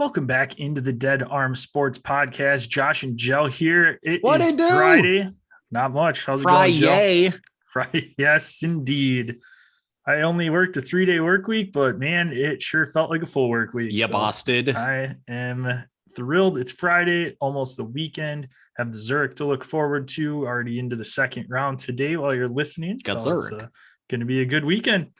Welcome back into the Dead Arm Sports Podcast. Josh and Joe here. It What is it do? Friday. Not much. How's it going, Joe? Friday. Friday. Yes, indeed. I only worked a 3-day work week, but man, it sure felt like a full work week. You busted. I am thrilled. It's Friday, almost the weekend. Have the Zurich to look forward to. Already into the second round today while you're listening. Got so Zurich. It's going to be a good weekend.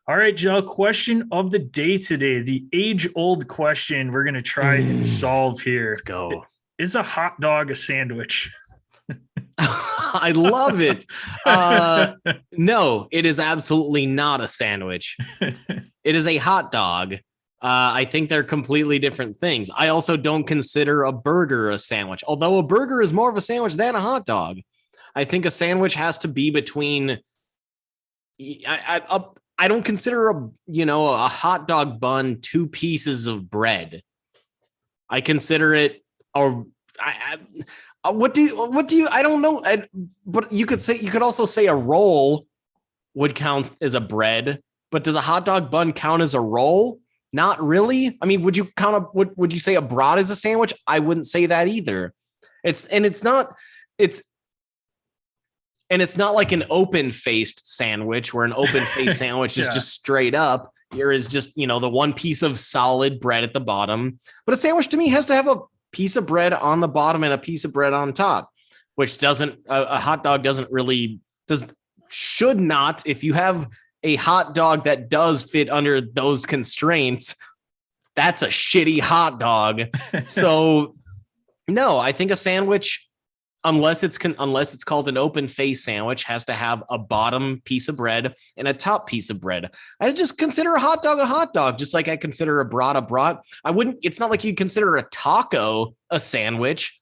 All right, Joe, question of the day today. The age-old question we're going to try and solve here. Let's go. Is a hot dog a sandwich? I love it. No, it is absolutely not a sandwich. It is a hot dog. I think they're completely different things. I also don't consider a burger a sandwich, although a burger is more of a sandwich than a hot dog. I think a sandwich has to be between... I don't consider a hot dog bun 2 pieces of bread. I consider it what do you I don't know, but you could also say a roll would count as a bread, but does a hot dog bun count as a roll? Not really. I mean, would you you say a brat is a sandwich? I wouldn't say that either. It's not like an open-faced sandwich where an open-faced sandwich is just straight up. There is just, the one piece of solid bread at the bottom. But a sandwich to me has to have a piece of bread on the bottom and a piece of bread on top, which a hot dog should not. If you have a hot dog that does fit under those constraints, that's a shitty hot dog. So no, I think a sandwich, unless it's called an open face sandwich, has to have a bottom piece of bread and a top piece of bread. I just consider a hot dog, just like I consider a brat a brat. It's not like you consider a taco a sandwich.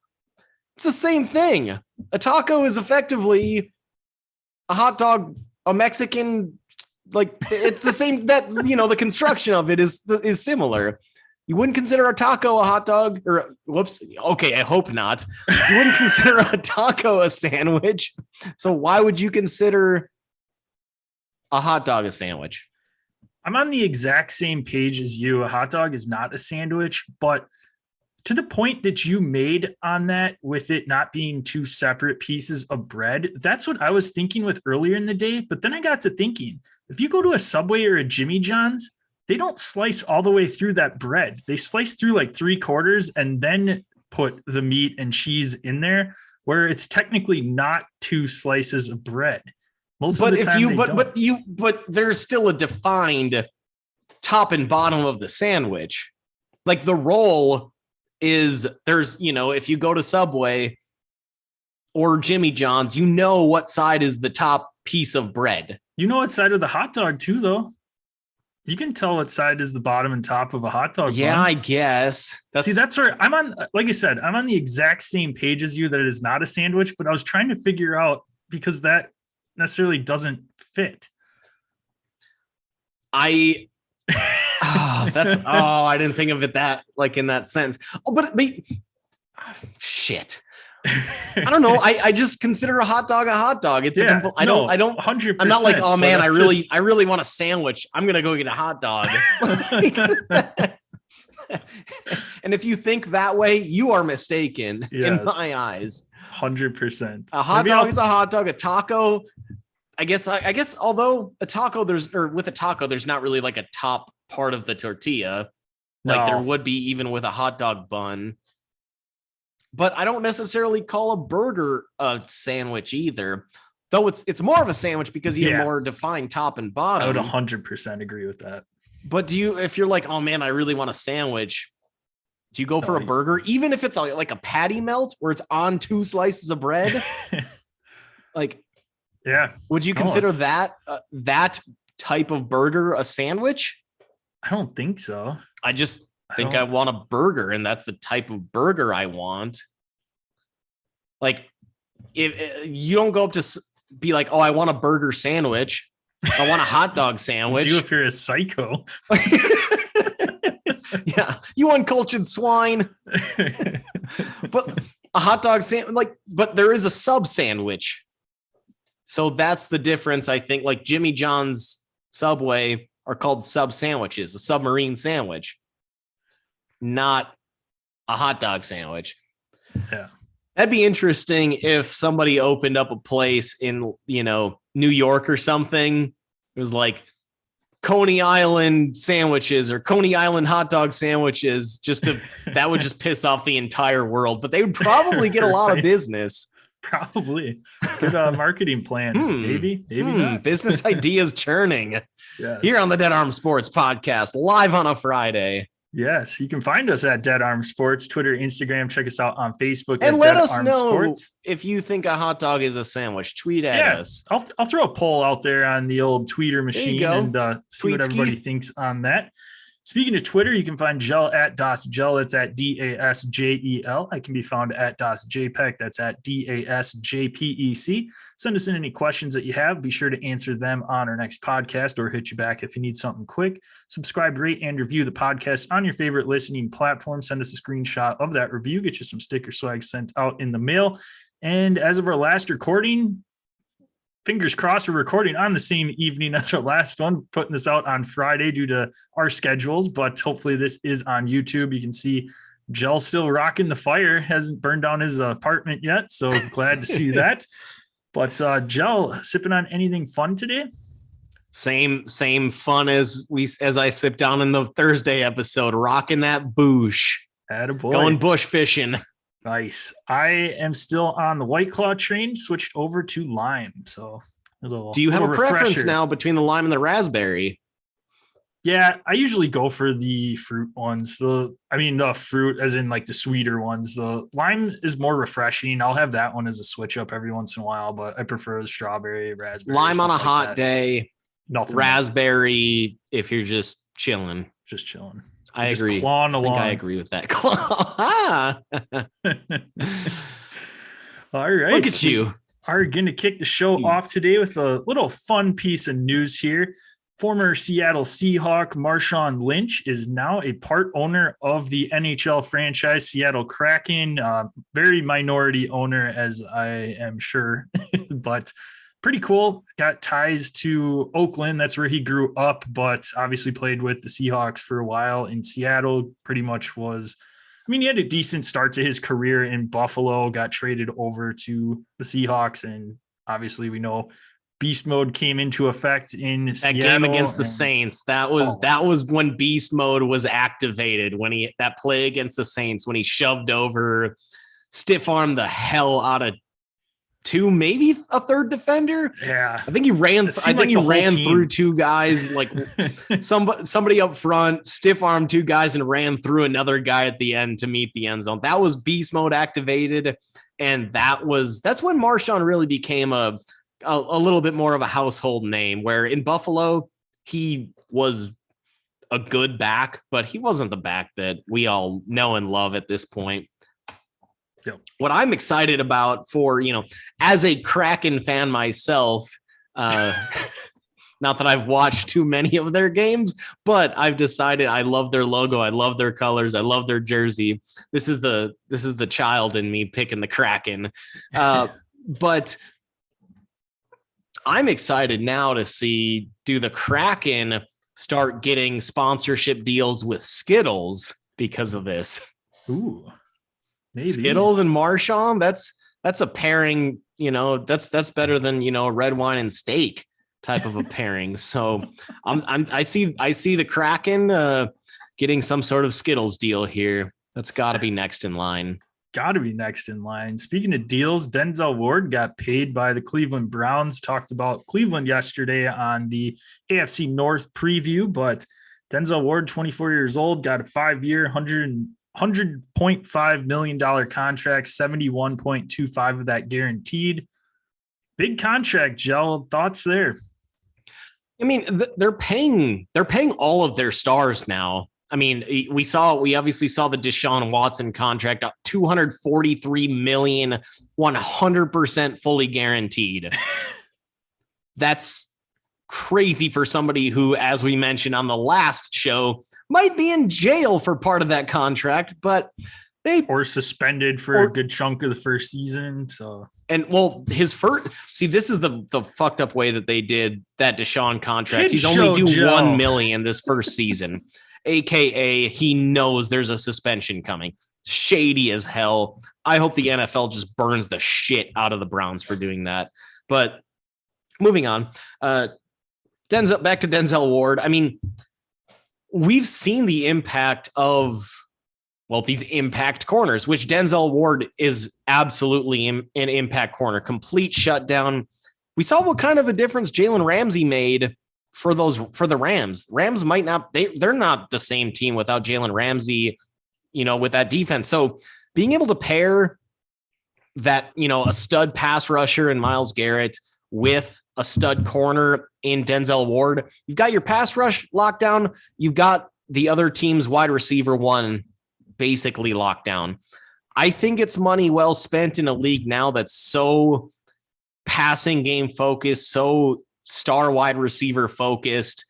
It's the same thing. A taco is effectively a hot dog, a Mexican, like it's the same, that, the construction of it is similar. You wouldn't consider a taco a hot dog, or whoops. Okay, I hope not. You wouldn't consider a taco a sandwich. So why would you consider a hot dog a sandwich? I'm on the exact same page as you. A hot dog is not a sandwich, but to the point that you made on that, with it not being 2 separate pieces of bread, that's what I was thinking with earlier in the day. But then I got to thinking, if you go to a Subway or a Jimmy John's, they don't slice all the way through that bread. They slice through like 3/4 and then put the meat and cheese in there, where it's technically not 2 slices of bread. But there's still a defined top and bottom of the sandwich. Like the roll if you go to Subway or Jimmy John's, what side is the top piece of bread. You know what side of the hot dog too, though. You can tell what side is the bottom and top of a hot dog. Yeah, bun. I guess. That's where I'm on. Like I said, I'm on the exact same page as you that it is not a sandwich, but I was trying to figure out, because that necessarily doesn't fit. I didn't think of it that, like, in that sense. Oh, but shit. I don't know. I just consider a hot dog a hot dog. It's I don't 100%. I'm not like, oh man, I really want a sandwich. I'm gonna go get a hot dog. And if you think that way, you are mistaken. Yes. In my eyes. 100%. A hot dog is a hot dog. A taco, I guess, although a taco, with a taco, there's not really like a top part of the tortilla. Like there would be even with a hot dog bun. But I don't necessarily call a burger a sandwich either, though it's more of a sandwich because you have more defined top and bottom. I would 100% agree with that. But if you're like, oh man, I really want a sandwich, do you go for a burger? Even if it's like a patty melt where it's on 2 slices of bread? Like, yeah. Would you consider that type of burger a sandwich? I don't think so. I just think I want a burger, and that's the type of burger I want. Like, if you don't go up to be like, oh, I want a burger sandwich, I want a hot dog sandwich. You do if you're a psycho. Yeah, you uncultured swine. But a hot dog sandwich, but there is a sub sandwich, so that's the difference. I think like Jimmy John's, Subway are called sub sandwiches, a submarine sandwich. not a hot dog sandwich. Yeah. That'd be interesting if somebody opened up a place in, New York or something. It was like Coney Island sandwiches or Coney Island hot dog sandwiches, that would just piss off the entire world, but they would probably get a lot of business. Probably. Good marketing plan. Maybe not. Business ideas churning. Yes. Here on the Dead Arm Sports Podcast, live on a Friday. Yes, you can find us at Dead Arm Sports, Twitter, Instagram. Check us out on Facebook. And let us Arm know Sports. if you think a hot dog is a sandwich. Tweet at us. I'll throw a poll out there on the old tweeter machine and see Tweet what everybody thinks on that. Speaking of Twitter, you can find Gel at DasGel. It's at DasJel. I can be found at DasJPEC. That's at DasJPEC. Send us in any questions that you have. Be sure to answer them on our next podcast or hit you back if you need something quick. Subscribe, rate, and review the podcast on your favorite listening platform. Send us a screenshot of that review. Get you some sticker swag sent out in the mail. And as of our last recording, fingers crossed, we're recording on the same evening as our last one, putting this out on Friday due to our schedules, but hopefully this is on YouTube. You can see Gel still rocking the fire, hasn't burned down his apartment yet, so glad to see that. But Gel, sipping on anything fun today? Same fun as I sipped down in the Thursday episode, rocking that boosh. Attaboy. Going bush fishing. Nice. I am still on the White Claw train, switched over to lime. So do you have a preference now between the lime and the raspberry? Yeah, I usually go for the fruit ones. The fruit as in like the sweeter ones. The lime is more refreshing. I'll have that one as a switch up every once in a while, but I prefer the strawberry, raspberry. Lime on a hot day. Nothing. Raspberry if you're just chilling. Just chilling. I agree. Clawing along. I agree with that. All right. Look at you. Are going to kick the show off today with a little fun piece of news here. Former Seattle Seahawk Marshawn Lynch is now a part owner of the NHL franchise Seattle Kraken. Very minority owner, as I am sure, but pretty cool. Got ties to Oakland. That's where he grew up, but obviously played with the Seahawks for a while in Seattle. Pretty much he had a decent start to his career in Buffalo, got traded over to the Seahawks. And obviously we know beast mode came into effect in that Seattle. Game against the Saints. That was when beast mode was activated, when that play against the Saints, when he shoved over, stiff armed the hell out of two, maybe a third defender. Yeah, I think he ran through two guys, like somebody up front, stiff armed two guys and ran through another guy at the end to meet the end zone. That was beast mode activated, and that's when Marshawn really became a little bit more of a household name, where in Buffalo he was a good back, but he wasn't the back that we all know and love at this point. Yep. What I'm excited about for, as a Kraken fan myself, not that I've watched too many of their games, but I've decided I love their logo. I love their colors. I love their jersey. This is the child in me picking the Kraken. But I'm excited now to see, do the Kraken start getting sponsorship deals with Skittles because of this? Ooh. Maybe. Skittles and Marshawn, that's a pairing, that's better than, red wine and steak type of a pairing. So I see the Kraken getting some sort of Skittles deal here. That's got to be next in line. Got to be next in line. Speaking of deals, Denzel Ward got paid by the Cleveland Browns. Talked about Cleveland yesterday on the AFC North preview, but Denzel Ward, 24 years old, got a 5-year, $100.5 million contract, 71.25 of that guaranteed. Big contract, Gel. Thoughts there? I mean, they're paying all of their stars now. I mean, we obviously saw the Deshaun Watson contract, $243 million, 100% fully guaranteed. That's crazy for somebody who, as we mentioned on the last show, might be in jail for part of that contract, but or suspended for a good chunk of the first season. So, and this is the fucked up way that they did that Deshaun contract. He's only due $1 million this first season. AKA he knows there's a suspension coming. Shady as hell. I hope the NFL just burns the shit out of the Browns for doing that. But moving on, back to Denzel Ward. I mean, we've seen the impact of, well, these impact corners, which Denzel Ward is absolutely an impact corner, complete shutdown. We saw what kind of a difference Jalen Ramsey made for the Rams. Rams might not, they're not the same team without Jalen Ramsey, with that defense. So being able to pair that, a stud pass rusher in Myles Garrett with a stud corner in Denzel Ward, you've got your pass rush lockdown. You've got the other team's wide receiver one basically locked down. I think it's money well spent in a league now that's so passing game focused, so star wide receiver focused.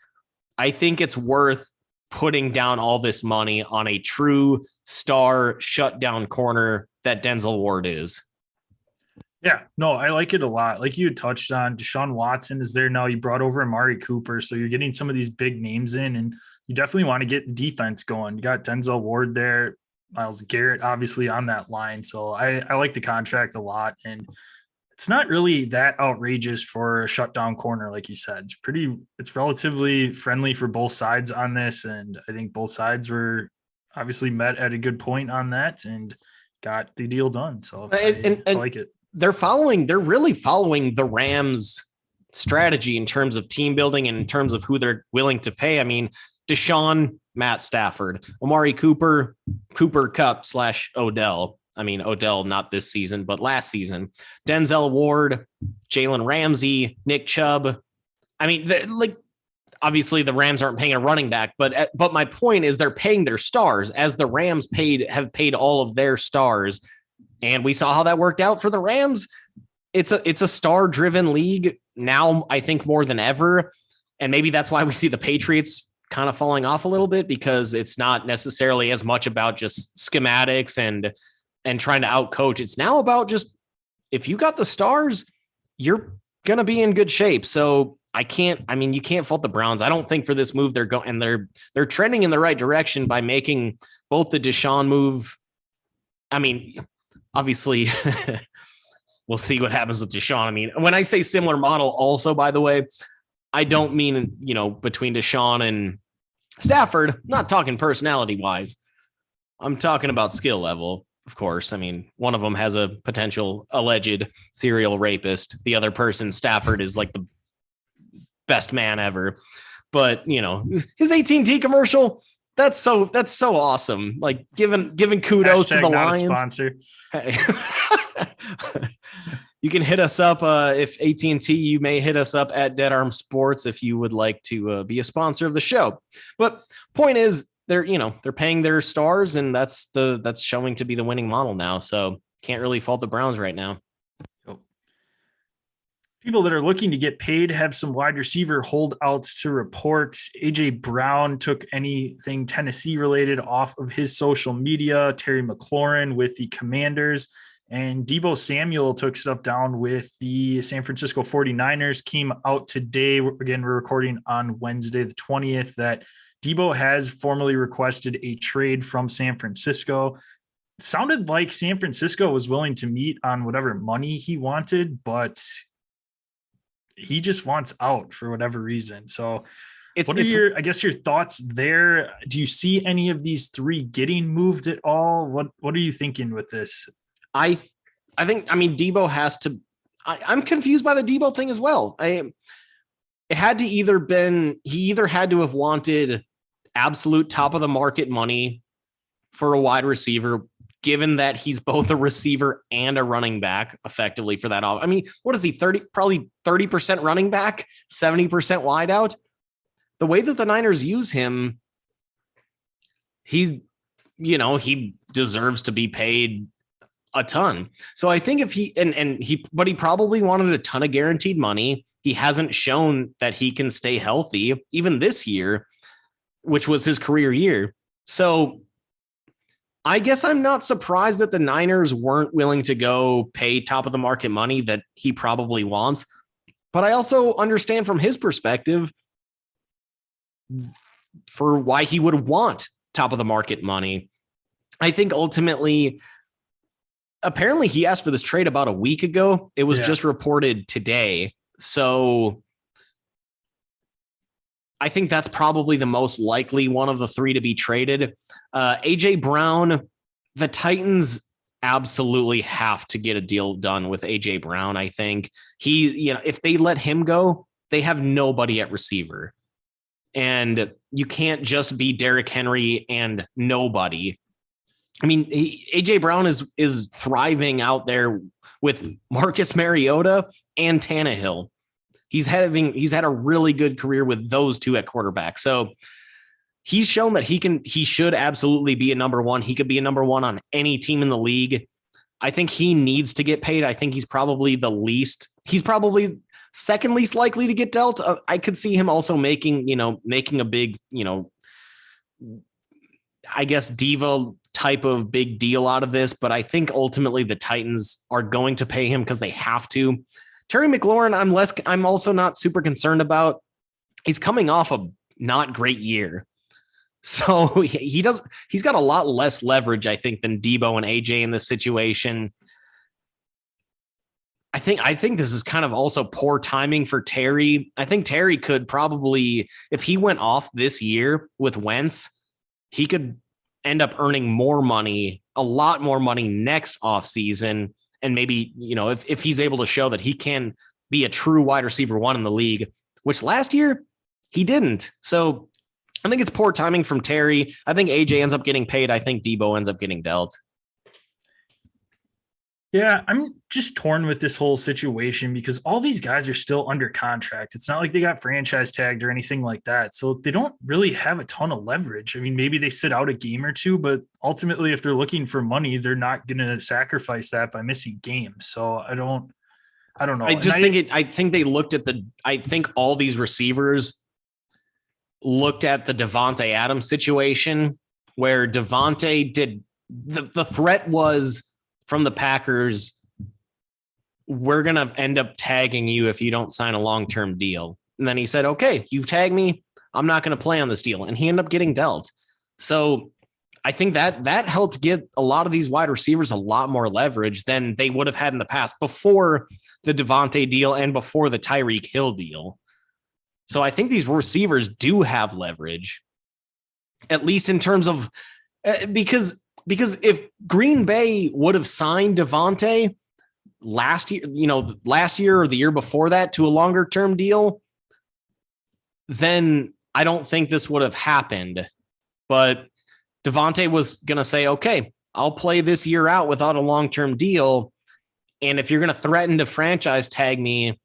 I think it's worth putting down all this money on a true star shutdown corner that Denzel Ward is. Yeah, no, I like it a lot. Like you had touched on, Deshaun Watson is there now. You brought over Amari Cooper. So you're getting some of these big names in, and you definitely want to get the defense going. You got Denzel Ward there, Myles Garrett, obviously on that line. So I like the contract a lot. And it's not really that outrageous for a shutdown corner, like you said. It's relatively friendly for both sides on this, and I think both sides were obviously met at a good point on that and got the deal done. So I like it. They're really following the Rams' strategy in terms of team building and in terms of who they're willing to pay. I mean, Deshaun, Matt Stafford, Amari Cooper Kupp / Odell. I mean, Odell, not this season, but last season. Denzel Ward, Jalen Ramsey, Nick Chubb. I mean, obviously the Rams aren't paying a running back, but my point is they're paying their stars as the Rams have paid all of their stars. And we saw how that worked out for the Rams. It's a star-driven league now, I think, more than ever. And maybe that's why we see the Patriots kind of falling off a little bit, because it's not necessarily as much about just schematics and trying to outcoach. It's now about just, if you got the stars, you're going to be in good shape. So you can't fault the Browns. I don't think for this move they're trending in the right direction by making both the Deshaun move. I mean, obviously we'll see what happens with Deshaun. I mean, when I say similar model also, by the way, I don't mean, between Deshaun and Stafford, I'm not talking personality wise. I'm talking about skill level. Of course, I mean, one of them has a potential alleged serial rapist. The other person, Stafford, is like the best man ever. But, his AT&T commercial, that's so awesome. Like giving kudos to the Lions. Sponsor. Hey. You can hit us up if AT&T, you may hit us up at Dead Arm Sports if you would like to be a sponsor of the show. But point is, they're paying their stars, and that's showing to be the winning model now. So can't really fault the Browns right now. People that are looking to get paid have some wide receiver holdouts to report. AJ Brown took anything Tennessee related off of his social media. Terry McLaurin with the Commanders, and Deebo Samuel took stuff down with the San Francisco 49ers. Came out today. Again, we're recording on Wednesday, the 20th, that Deebo has formally requested a trade from San Francisco. It sounded like San Francisco was willing to meet on whatever money he wanted, but he just wants out for whatever reason. So what are your thoughts there? Do you see any of these three getting moved at all? What are you thinking with this? I think Deebo has to, I'm confused by the Deebo thing as well. He either had to have wanted absolute top of the market money for a wide receiver, given that he's both a receiver and a running back effectively for that. I mean, what is he, probably 30% running back, 70% wide out? The way that the Niners use him, he deserves to be paid a ton. So I think if he probably wanted a ton of guaranteed money. He hasn't shown that he can stay healthy even this year, which was his career year. So I guess I'm not surprised that the Niners weren't willing to go pay top of the market money that he probably wants. But I also understand from his perspective, for why he would want top of the market money. I think ultimately, apparently he asked for this trade about a week ago. It was just reported today. So I think that's probably the most likely one of the three to be traded. AJ Brown, the Titans absolutely have to get a deal done with AJ Brown. I think if they let him go, they have nobody at receiver. And you can't just be Derrick Henry and nobody. I mean, AJ Brown is thriving out there with Marcus Mariota and Tannehill. He's had a really good career with those two at quarterback. So he's shown that he should absolutely be a number one. He could be a number one on any team in the league. I think he needs to get paid. I think he's probably second least likely to get dealt. I could see him also making a big, I guess diva type of big deal out of this, but I think ultimately the Titans are going to pay him because they have to. Terry McLaurin, I'm also not super concerned about. He's coming off a not great year. So he's got a lot less leverage, I think, than Debo and AJ in this situation. I think this is kind of also poor timing for Terry. I think Terry could probably, if he went off this year with Wentz, he could end up earning more money, a lot more money next offseason. And maybe, if he's able to show that he can be a true wide receiver one in the league, which last year he didn't. So I think it's poor timing from Terry. I think AJ ends up getting paid. I think Debo ends up getting dealt. Yeah, I'm just torn with this whole situation because all these guys are still under contract. It's not like they got franchise tagged or anything like that. So they don't really have a ton of leverage. I mean, maybe they sit out a game or two, but ultimately, if they're looking for money, they're not going to sacrifice that by missing games. So I don't know. I think all these receivers looked at the Davante Adams situation where Davante did the threat was from the Packers, we're going to end up tagging you if you don't sign a long-term deal. And then he said, okay, you've tagged me. I'm not going to play on this deal. And he ended up getting dealt. So I think that helped get a lot of these wide receivers a lot more leverage than they would have had in the past before the Davante deal and before the Tyreek Hill deal. So I think these receivers do have leverage, at least in terms of because if Green Bay would have signed Davante last year or the year before that to a longer term deal, then I don't think this would have happened. But Davante was going to say, okay, I'll play this year out without a long-term deal. And if you're going to threaten to franchise tag me,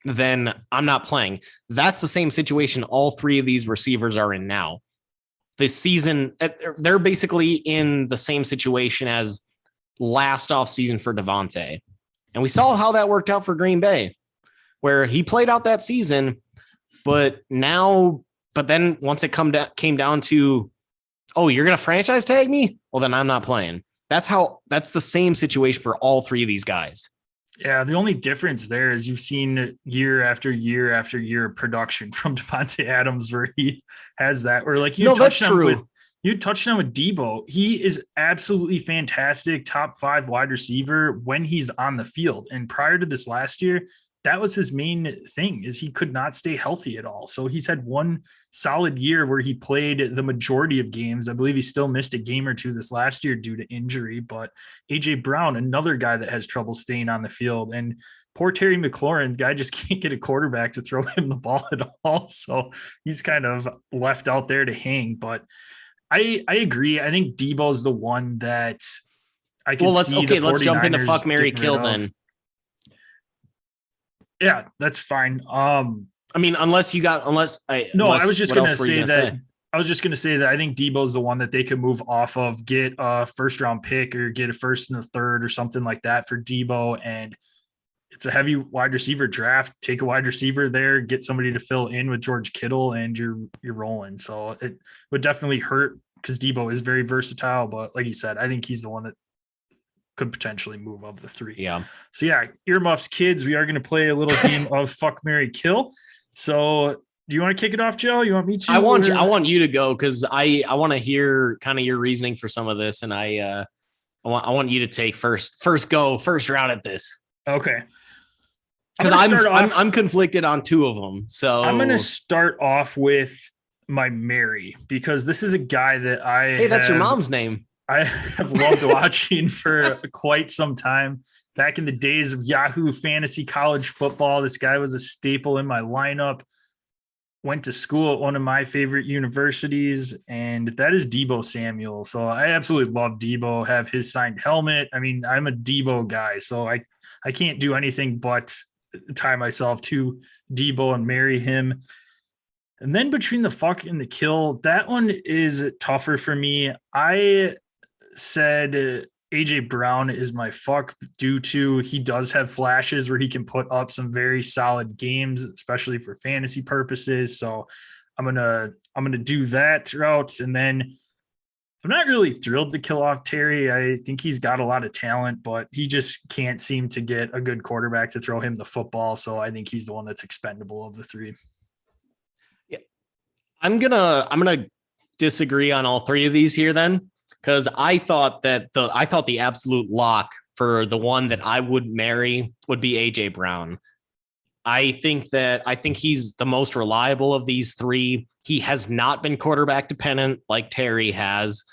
then I'm not playing. That's the same situation all three of these receivers are in now. This season, they're basically in the same situation as last offseason for Davante. And we saw how that worked out for Green Bay, where he played out that season, but then once it came down to, oh, you're going to franchise tag me? Well, then I'm not playing. That's the same situation for all three of these guys. Yeah, the only difference there is you've seen year after year after year of production from Davante Adams where he has that. Or like you touched on with Debo. He is absolutely fantastic, top 5 wide receiver when he's on the field. And prior to this last year, that was his main thing, is he could not stay healthy at all. So he's had one solid year where he played the majority of games. I believe he still missed a game or two this last year due to injury, but AJ Brown, another guy that has trouble staying on the field, and poor Terry McLaurin, guy just can't get a quarterback to throw him the ball at all. So he's kind of left out there to hang, but I agree. I think Debo's the one that I can let's jump into fuck, marry, kill then. Yeah, that's fine. I mean, I was just going to say that I think Debo's the one that they could move off of, get a first round pick or get a first and a third or something like that for Debo. And it's a heavy wide receiver draft. Take a wide receiver there, get somebody to fill in with George Kittle, and you're rolling. So it would definitely hurt because Debo is very versatile. But like you said, I think he's the one that could potentially move of the three. Yeah. So yeah, earmuffs, kids. We are going to play a little game of fuck, marry, kill. So Do you want to kick it off, Joe? You want me to? I want you to go because I want to hear kind of your reasoning for some of this, and I want you to take first round at this. Okay. Because I'm conflicted on two of them. So I'm going to start off with my Mary, because this is a guy that that's your mom's name. I have loved watching for quite some time. Back in the days of Yahoo Fantasy College Football, this guy was a staple in my lineup. Went to school at one of my favorite universities, and that is Deebo Samuel. So I absolutely love Deebo, have his signed helmet. I mean, I'm a Deebo guy, so I can't do anything but tie myself to Deebo and marry him. And then between the fuck and the kill, that one is tougher for me. I said AJ Brown is my fuck due to he does have flashes where he can put up some very solid games, especially for fantasy purposes. So I'm gonna do that route. And then I'm not really thrilled to kill off Terry. I think he's got a lot of talent, but he just can't seem to get a good quarterback to throw him the football. So I think he's the one that's expendable of the three. Yeah, I'm gonna disagree on all three of these here then. Because I thought the absolute lock for the one that I would marry would be AJ Brown. I think he's the most reliable of these three. He has not been quarterback dependent like Terry has,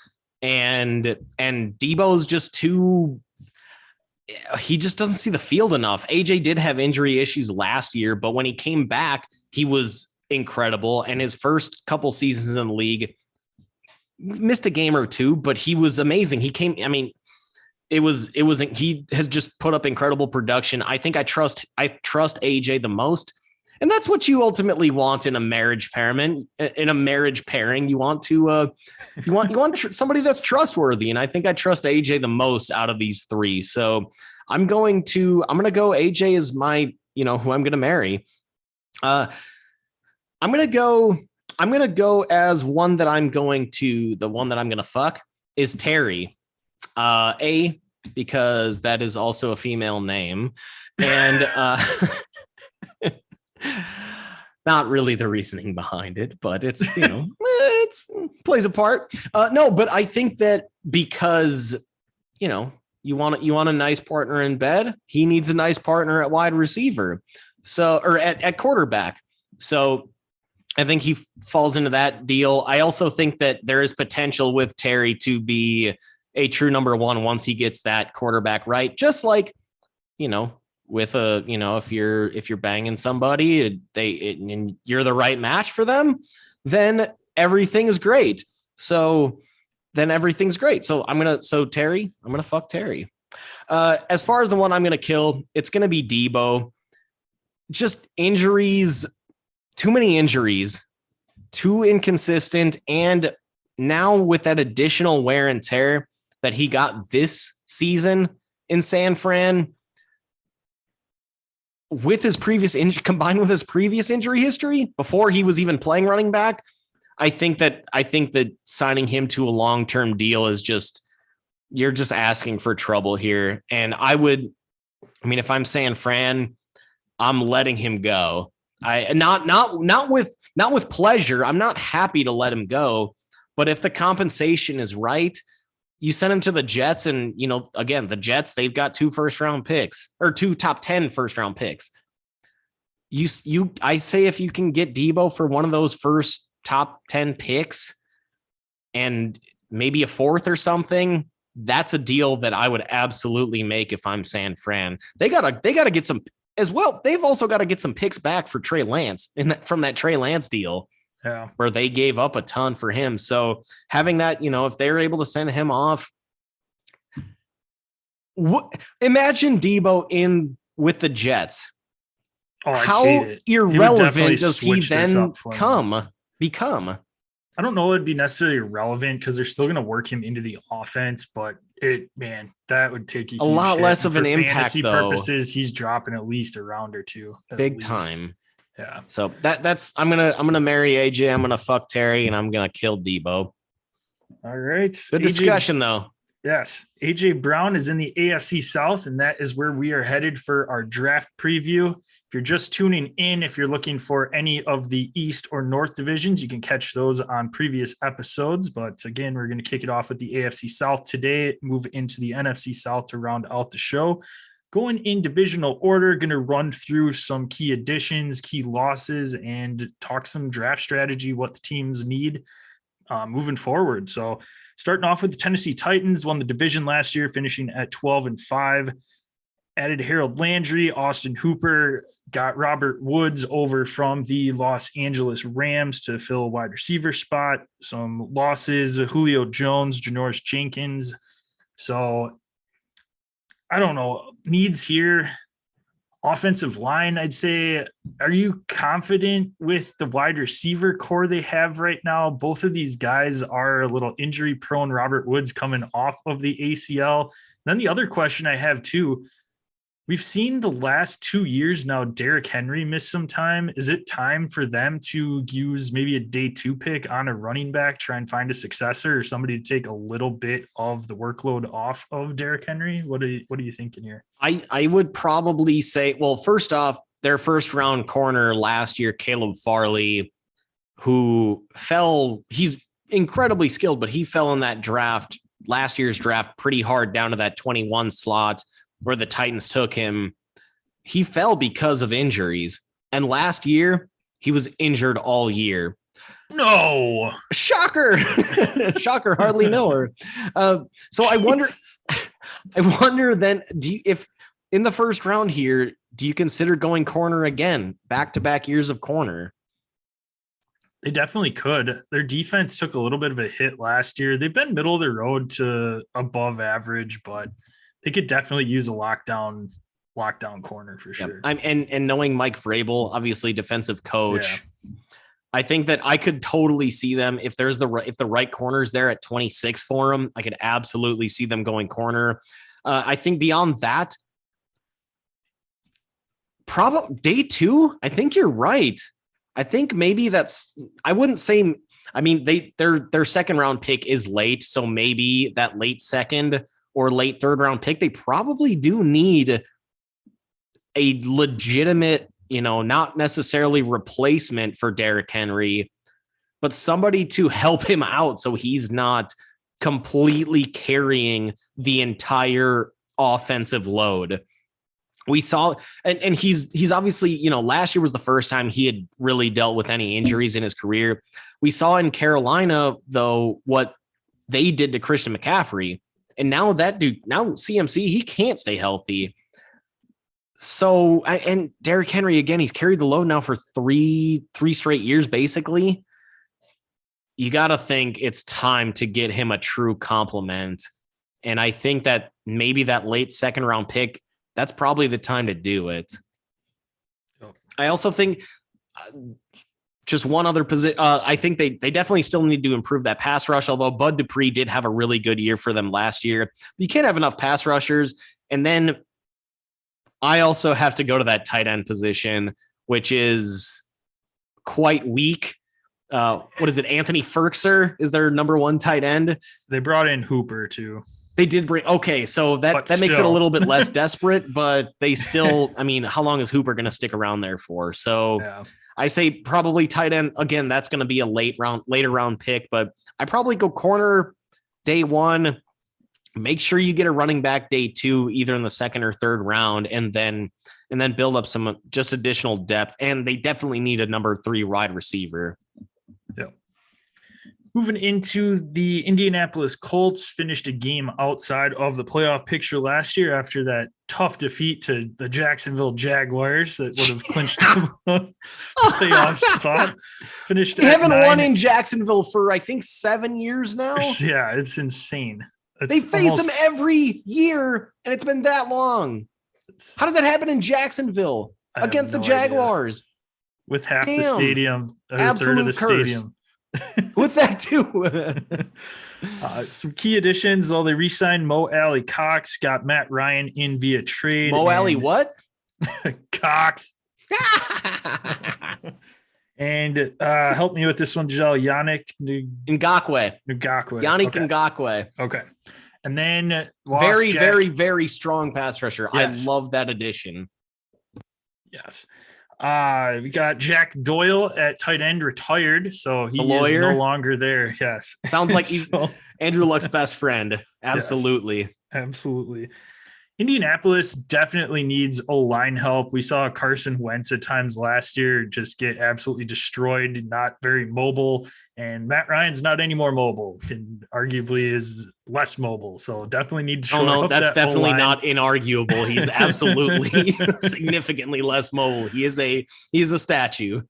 and Deebo's just too. He just doesn't see the field enough. AJ did have injury issues last year, but when he came back, he was incredible. And his first couple seasons in the league, missed a game or two, but he was amazing. He has just put up incredible production. I think I trust AJ the most. And that's what you ultimately want in a marriage pairing. You want somebody that's trustworthy. And I think I trust AJ the most out of these three. So I'm going to go AJ as my, who I'm going to marry. I'm going to go as the one that I'm going to fuck is Terry. Because that is also a female name. And not really the reasoning behind it, but it's, it plays a part. No, but I think that because, you want a nice partner in bed, he needs a nice partner at wide receiver. So, or at quarterback. So I think he falls into that deal. I also think that there is potential with Terry to be a true number one once he gets that quarterback right. Just like, with if you're banging somebody, and you're the right match for them, then everything is great. So Terry, I'm gonna fuck Terry. As far as the one I'm gonna kill, it's gonna be Deebo. Just injuries. Too many injuries, too inconsistent. And now with that additional wear and tear that he got this season in San Fran, with his previous combined with his previous injury history before he was even playing running back, I think that signing him to a long-term deal is you're just asking for trouble here. And if I'm San Fran, I'm letting him go. Not with pleasure. I'm not happy to let him go, but if the compensation is right, you send him to the Jets, and again, the Jets, they've got 2 first-round picks or 2 top 10 first-round picks. I say if you can get Deebo for one of those first top 10 picks and maybe a 4th or something, that's a deal that I would absolutely make if I'm San Fran. They gotta get some. As well, they've also got to get some picks back for Trey Lance from that Trey Lance deal, where they gave up a ton for him. So having that, if they're able to send him off, imagine Deebo in with the Jets. Oh, how irrelevant does he then become? I don't know it'd be necessarily relevant because they're still going to work him into the offense, but that would take a lot less of an impact. Fantasy purposes, he's dropping at least a round or two. Big time. Yeah. So that's I'm gonna marry AJ. I'm gonna fuck Terry, and I'm gonna kill Deebo. All right. Good discussion though. Yes. AJ Brown is in the AFC South, and that is where we are headed for our draft preview. If you're just tuning in, if you're looking for any of the East or North divisions, you can catch those on previous episodes. But again, we're going to kick it off with the AFC South today, move into the NFC South to round out the show. Going in divisional order, going to run through some key additions, key losses, and talk some draft strategy, what the teams need moving forward. So starting off with the Tennessee Titans, won the division last year, finishing at 12-5. Added Harold Landry, Austin Hooper, got Robert Woods over from the Los Angeles Rams to fill a wide receiver spot. Some losses, Julio Jones, Janoris Jenkins. So I don't know, needs here. Offensive line, I'd say. Are you confident with the wide receiver core they have right now? Both of these guys are a little injury prone. Robert Woods coming off of the ACL. Then the other question I have too, we've seen the last 2 years now, Derrick Henry miss some time. Is it time for them to use maybe a day 2 pick on a running back, try and find a successor or somebody to take a little bit of the workload off of Derrick Henry? What are you thinking here? I would probably say, well, first off, their first round corner last year, Caleb Farley, who fell, he's incredibly skilled, but he fell in that draft, last year's draft, pretty hard down to that 21 slot where the Titans took him. He fell because of injuries. And last year, he was injured all year. No. Shocker. Shocker, hardly know her. So I wonder then, if in the first round here, do you consider going corner again? Back-to-back years of corner. They definitely could. Their defense took a little bit of a hit last year. They've been middle of the road to above average, but they could definitely use a lockdown corner for sure. Yep. And knowing Mike Vrabel, obviously defensive coach, yeah. I think that I could totally see them if the right corners there at 26 for them. I could absolutely see them going corner. I think beyond that, probably day 2. I think you're right. I think maybe I wouldn't say. I mean, their second round pick is late, so maybe that late second or late third round pick, they probably do need a legitimate, not necessarily replacement for Derrick Henry, but somebody to help him out so he's not completely carrying the entire offensive load. We saw, and he's obviously, last year was the first time he had really dealt with any injuries in his career. We saw in Carolina, though, what they did to Christian McCaffrey. And now that dude, CMC, he can't stay healthy. So, and Derrick Henry, again, he's carried the load now for three straight years, basically. You got to think it's time to get him a true compliment. And I think that maybe that late second round pick, that's probably the time to do it. Oh. I also think just one other position. I think they definitely still need to improve that pass rush, although Bud Dupree did have a really good year for them last year. You can't have enough pass rushers. And then I also have to go to that tight end position, which is quite weak. What is it? Anthony Ferkser is their number 1 tight end. They brought in Hooper too. They did bring, okay. So that makes it a little bit less desperate, but they still, I mean, how long is Hooper going to stick around there for? So yeah. I say probably tight end. Again, that's going to be a later round pick, but I probably go corner day 1. Make sure you get a running back day 2, either in the second or third round, and then build up some just additional depth. And they definitely need a number 3 wide receiver. Yeah. Moving into the Indianapolis Colts, finished a game outside of the playoff picture last year after that tough defeat to the Jacksonville Jaguars that would have clinched the playoff spot. They haven't won in Jacksonville for, I think, 7 years now. Yeah, it's insane. They face them every year, and it's been that long. How does that happen in Jacksonville against the Jaguars? Idea. With half the stadium, or a third of the stadium. With that too. Some key additions. Well, they re-signed Mo Alley Cox, got Matt Ryan in via trade. Mo Alley what? Cox. And help me with this one, Giselle. Yannick Ngakoue. Yannick okay. Ngakoue. Okay. And then very, very, very strong pass rusher. Yes. I love that addition. Yes. We got Jack Doyle at tight end retired, so he The is no lawyer? longer there. Yes. Sounds like he's Andrew Luck's best friend. Absolutely. Yes, absolutely. Indianapolis definitely needs O-line help. We saw Carson Wentz at times last year just get absolutely destroyed, not very mobile. And Matt Ryan's not any more mobile, and arguably is less mobile. So definitely need to Oh, shore no, up that's that definitely O-line. not inarguable. He's absolutely significantly less mobile. He is a statue.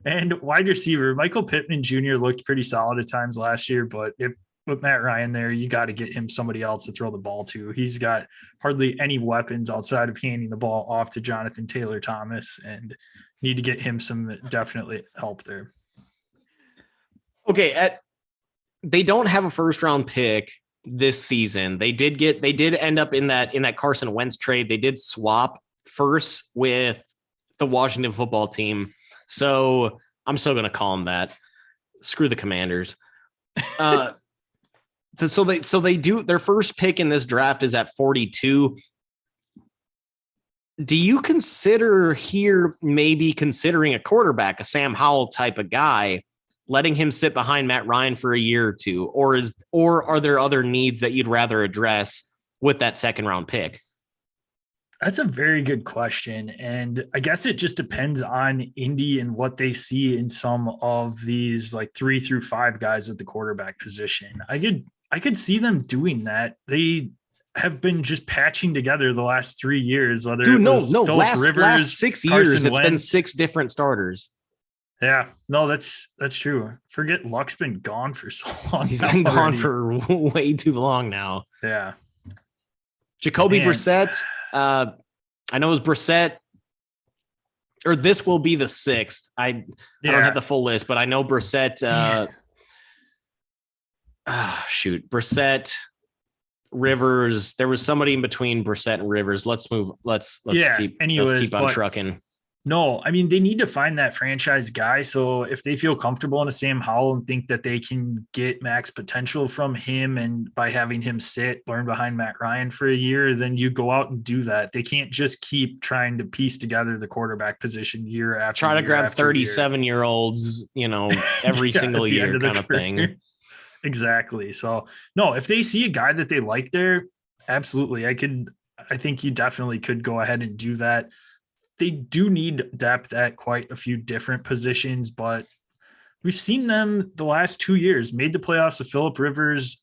And wide receiver, Michael Pittman Jr. looked pretty solid at times last year, but if with Matt Ryan there, you got to get him somebody else to throw the ball to. He's got hardly any weapons outside of handing the ball off to Jonathan Taylor Thomas, and need to get him some definitely help there. Okay, they don't have a first round pick this season. They did end up in that Carson Wentz trade. They did swap first with the Washington football team. So I'm still going to call them that. Screw the Commanders. So they do their first pick in this draft is at 42. Do you consider here maybe considering a quarterback, a Sam Howell type of guy, letting him sit behind Matt Ryan for a year or two, or are there other needs that you'd rather address with that second round pick? That's a very good question. And I guess it just depends on Indy and what they see in some of these like 3 through 5 guys at the quarterback position. I could see them doing that. They have been just patching together the last 3 years, whether last 6 years, Carson it's Wentz. been 6 different starters. Yeah, no, that's true. Forget Luck's been gone for so long. He's been gone for way too long now. Yeah. Jacoby Brissett. I know it was Brissett, or this will be the 6th. I don't have the full list, but I know Brissett. Brissett, Rivers. There was somebody in between Brissett and Rivers. Let's keep on trucking. No, I mean, they need to find that franchise guy. So if they feel comfortable in a Sam Howell and think that they can get max potential from him, and by having him learn behind Matt Ryan for a year, then you go out and do that. They can't just keep trying to piece together the quarterback position year after try to year grab after 37-year-olds, every single year kind of thing. Exactly. So no, if they see a guy that they like there, absolutely. I think you definitely could go ahead and do that. They do need depth at quite a few different positions, but we've seen them the last 2 years made the playoffs with Phillip Rivers,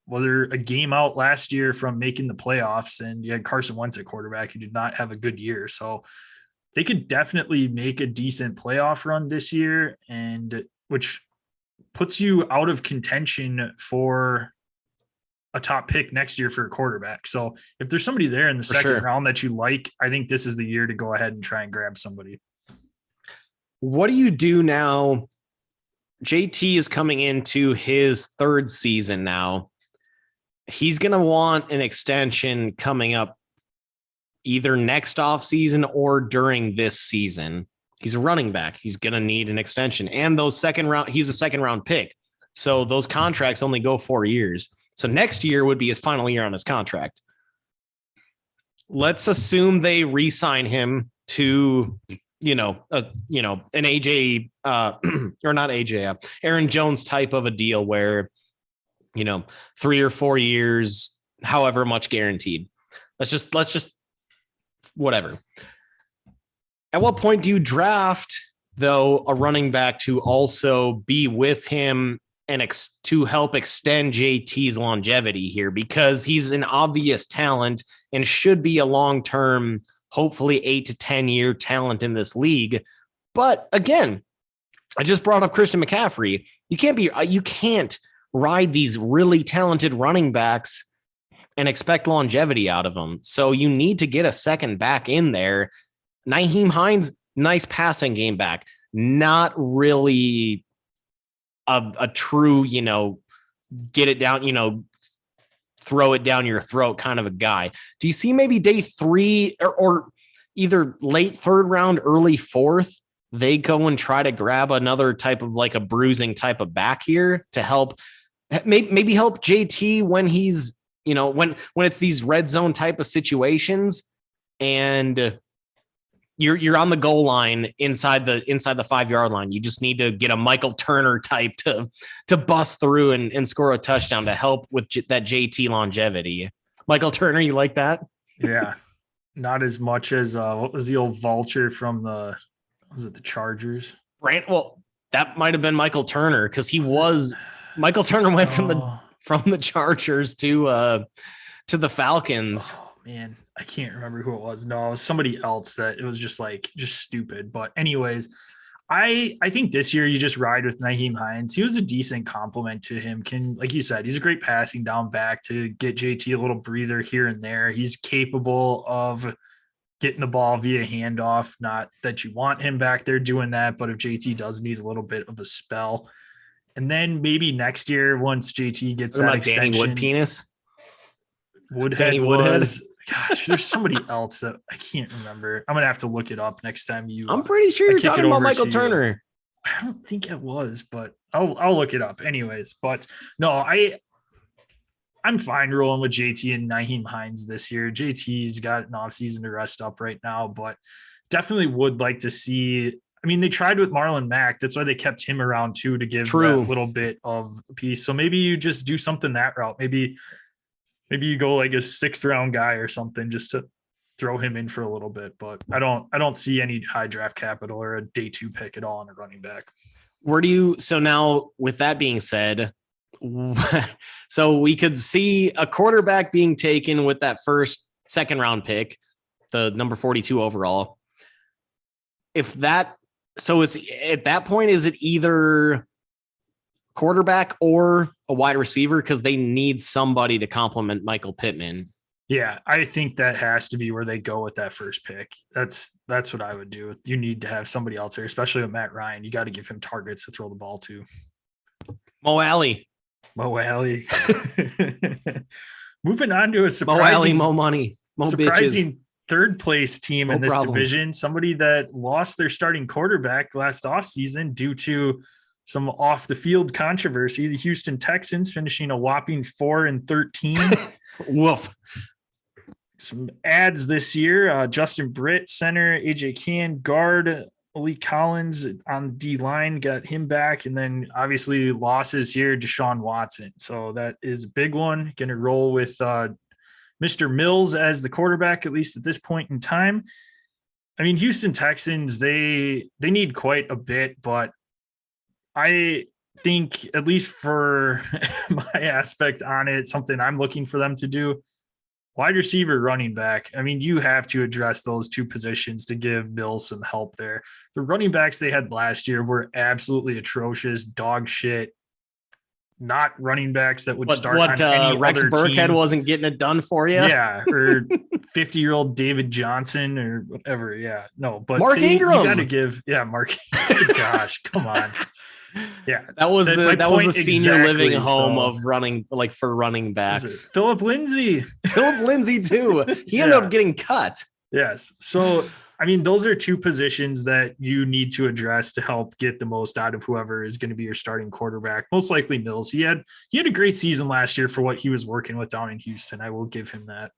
whether a game out last year from making the playoffs, and you had Carson Wentz at quarterback who did not have a good year. So they could definitely make a decent playoff run this year, and which puts you out of contention for a top pick next year for a quarterback. So if there's somebody there in the second round that you like, I think this is the year to go ahead and try and grab somebody. What do you do now? JT is coming into his 3rd season now. He's going to want an extension coming up either next offseason or during this season. He's a running back. He's going to need an extension. And he's a second round pick. So those contracts only go 4 years. So next year would be his final year on his contract. Let's assume they re-sign him to, an AJ, or not AJ, Aaron Jones type of a deal where, 3 or 4 years, however much guaranteed. Let's just whatever. At what point do you draft, though, a running back to also be with him and to help extend JT's longevity here, because he's an obvious talent and should be a long-term, hopefully 8 to 10 year talent in this league. But again, I just brought up Christian McCaffrey. You can't ride these really talented running backs and expect longevity out of them. So you need to get a second back in there. Nyheim Hines, nice passing game back, not really a true, get it down, throw it down your throat kind of a guy. Do you see maybe day 3 or either late 3rd round, early 4th, they go and try to grab another type of like a bruising type of back here to help, maybe help JT when he's, when it's these red zone type of situations, and you're on the goal line inside the 5-yard line. You just need to get a Michael Turner type to bust through and score a touchdown to help with that JT longevity. Michael Turner, you like that? Yeah, not as much as what was the old vulture from the Chargers? Well, that might have been Michael Turner because Michael Turner went from the Chargers to the Falcons. Oh man, I can't remember who it was. No, it was somebody else that it was just stupid. But anyways, I think this year you just ride with Nyheim Hines. He was a decent compliment to him. Like you said, he's a great passing down back to get JT a little breather here and there. He's capable of getting the ball via handoff. Not that you want him back there doing that, but if JT does need a little bit of a spell, and then maybe next year once JT gets that extension, Danny Wood penis. Danny Woodhead. Gosh, there's somebody else that I can't remember. I'm gonna have to look it up next time you. I'm pretty sure you're talking about Michael Turner. I don't think it was, but I'll look it up anyways. But no, I'm fine rolling with JT and Nyheim Hines this year. JT's got an offseason to rest up right now, but definitely would like to see. I mean, they tried with Marlon Mack. That's why they kept him around too, to give that little bit of a piece. So maybe you just do something that route. Maybe you go like a 6th round guy or something just to throw him in for a little bit. But I don't see any high draft capital or a day 2 pick at all on a running back. So now with that being said, so we could see a quarterback being taken with that second round pick, the number 42 overall. It's at that point, is it either quarterback or a wide receiver? Because they need somebody to complement Michael Pittman. Yeah, I think that has to be where they go with that first pick. That's what I would do. You need to have somebody else there, especially with Matt Ryan. You got to give him targets to throw the ball to. Mo Alley. Moving on to a surprising Mo Alley, Mo money, Mo surprising bitches. 3rd place team in this division. Somebody that lost their starting quarterback last offseason due to some off the field controversy. The Houston Texans finishing a whopping 4-13. Woof. Some ads this year. Justin Britt, center, AJ Cann, guard, Malik Collins on D line, got him back. And then obviously losses here, Deshaun Watson. So that is a big one. Going to roll with Mr. Mills as the quarterback, at least at this point in time. I mean, Houston Texans, they need quite a bit, but I think, at least for my aspect on it, something I'm looking for them to do, wide receiver, running back. I mean, you have to address those 2 positions to give Mills some help there. The running backs they had last year were absolutely atrocious, dog shit. Not running backs that would start on any Rex other Burkhead team. wasn't getting it done for you. Yeah, or 50-year-old David Johnson or whatever. Yeah, no, but Mark Ingram. You got to give, Mark. Gosh, come on. Yeah, that was the senior living home so, of running, like for running backs. Philip Lindsay too. He ended up getting cut. Yes. So I mean, those are 2 positions that you need to address to help get the most out of whoever is going to be your starting quarterback. Most likely Mills. He had a great season last year for what he was working with down in Houston. I will give him that.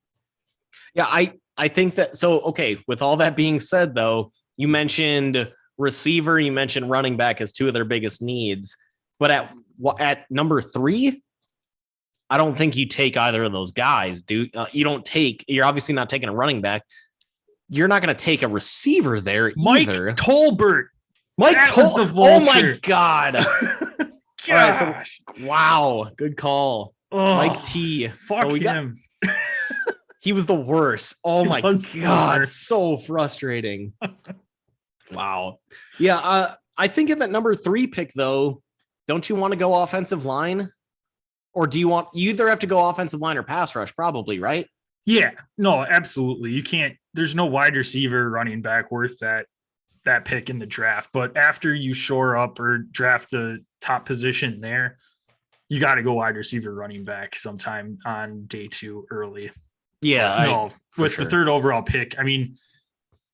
Yeah, I think that. So okay, with all that being said, though, you mentioned receiver, you mentioned running back as 2 of their biggest needs, but at number 3, I don't think you take either of those guys. You're obviously not taking a running back. You're not going to take a receiver there either. Mike Tolbert. Oh my God. All right, so, wow. Good call. Mike T. Fuck him. He was the worst. Oh my God. So frustrating. Wow. Yeah. I think in that number 3 pick, though, don't you want to go offensive line? Or do you either have to go offensive line or pass rush? Probably, right? Yeah. No, absolutely. You can't. There's no wide receiver, running back worth that pick in the draft. But after you shore up or draft the top position there, you got to go wide receiver, running back sometime on day 2 early. Yeah. The 3rd overall pick. I mean,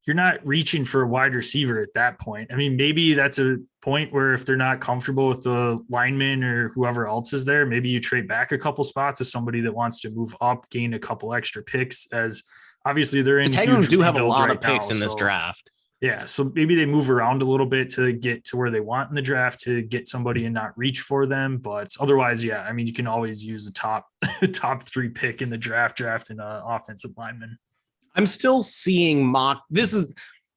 you're not reaching for a wide receiver at that point. I mean, maybe that's a point where if they're not comfortable with the lineman or whoever else is there, maybe you trade back a couple spots to somebody that wants to move up, gain a couple extra picks as obviously they're in. The Texans do have a rebuild lot right of picks now, in this so, draft. Yeah, so maybe they move around a little bit to get to where they want in the draft to get somebody and not reach for them. But otherwise, yeah, I mean, you can always use the top 3 pick in the draft an offensive lineman. I'm still seeing I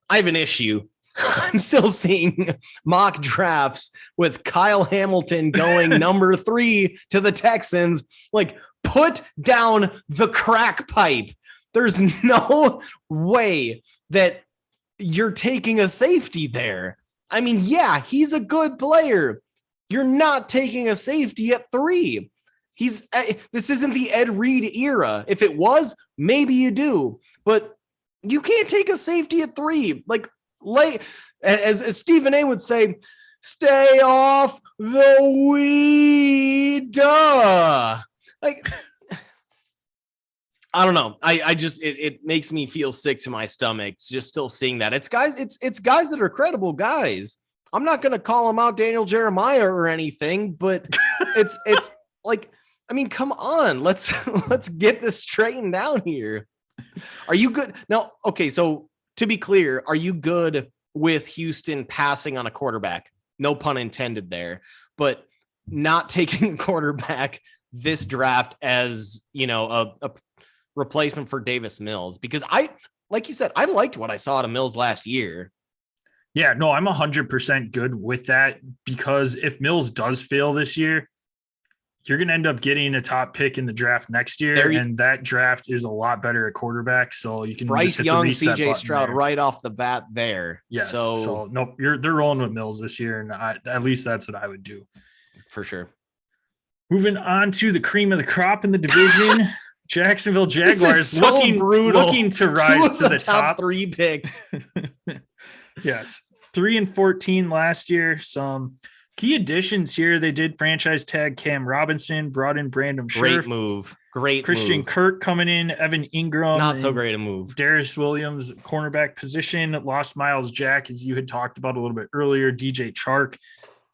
have an issue. I'm still seeing mock drafts with Kyle Hamilton going number 3 to the Texans. Like, put down the crack pipe. There's no way that you're taking a safety there. I mean, yeah, he's a good player. You're not taking a safety at 3. This isn't the Ed Reed era. If it was, maybe you do, but you can't take a safety at 3. Like, as Stephen A would say, stay off the weed. Duh. Like, I don't know. It makes me feel sick to my stomach just still seeing that. It's guys that are credible guys. I'm not going to call him out Daniel Jeremiah or anything, but it's like, I mean, come on, let's get this straightened out here. Are you good? Now, okay, so to be clear, are you good with Houston passing on a quarterback? No pun intended there, but not taking a quarterback this draft as, a replacement for Davis Mills, because like you said, I liked what I saw out of Mills last year. Yeah, no, I'm 100% good with that, because if Mills does fail this year, you're going to end up getting a top pick in the draft next year. And that draft is a lot better at quarterback. So you can Bryce Young, CJ Stroud there. Right off the bat there. Yes. So nope, they're rolling with Mills this year. And at least that's what I would do. For sure. Moving on to the cream of the crop in the division. Jacksonville Jaguars so looking to rise to the top 3 picks. Yes. 3-14 last year. Some key additions here. They did franchise tag Cam Robinson, brought in Brandon Scherf. Great Christian move. Kirk coming in, Evan Ingram. Not so great a move. Darius Williams, cornerback position. Lost Miles Jack, as you had talked about a little bit earlier. DJ Chark.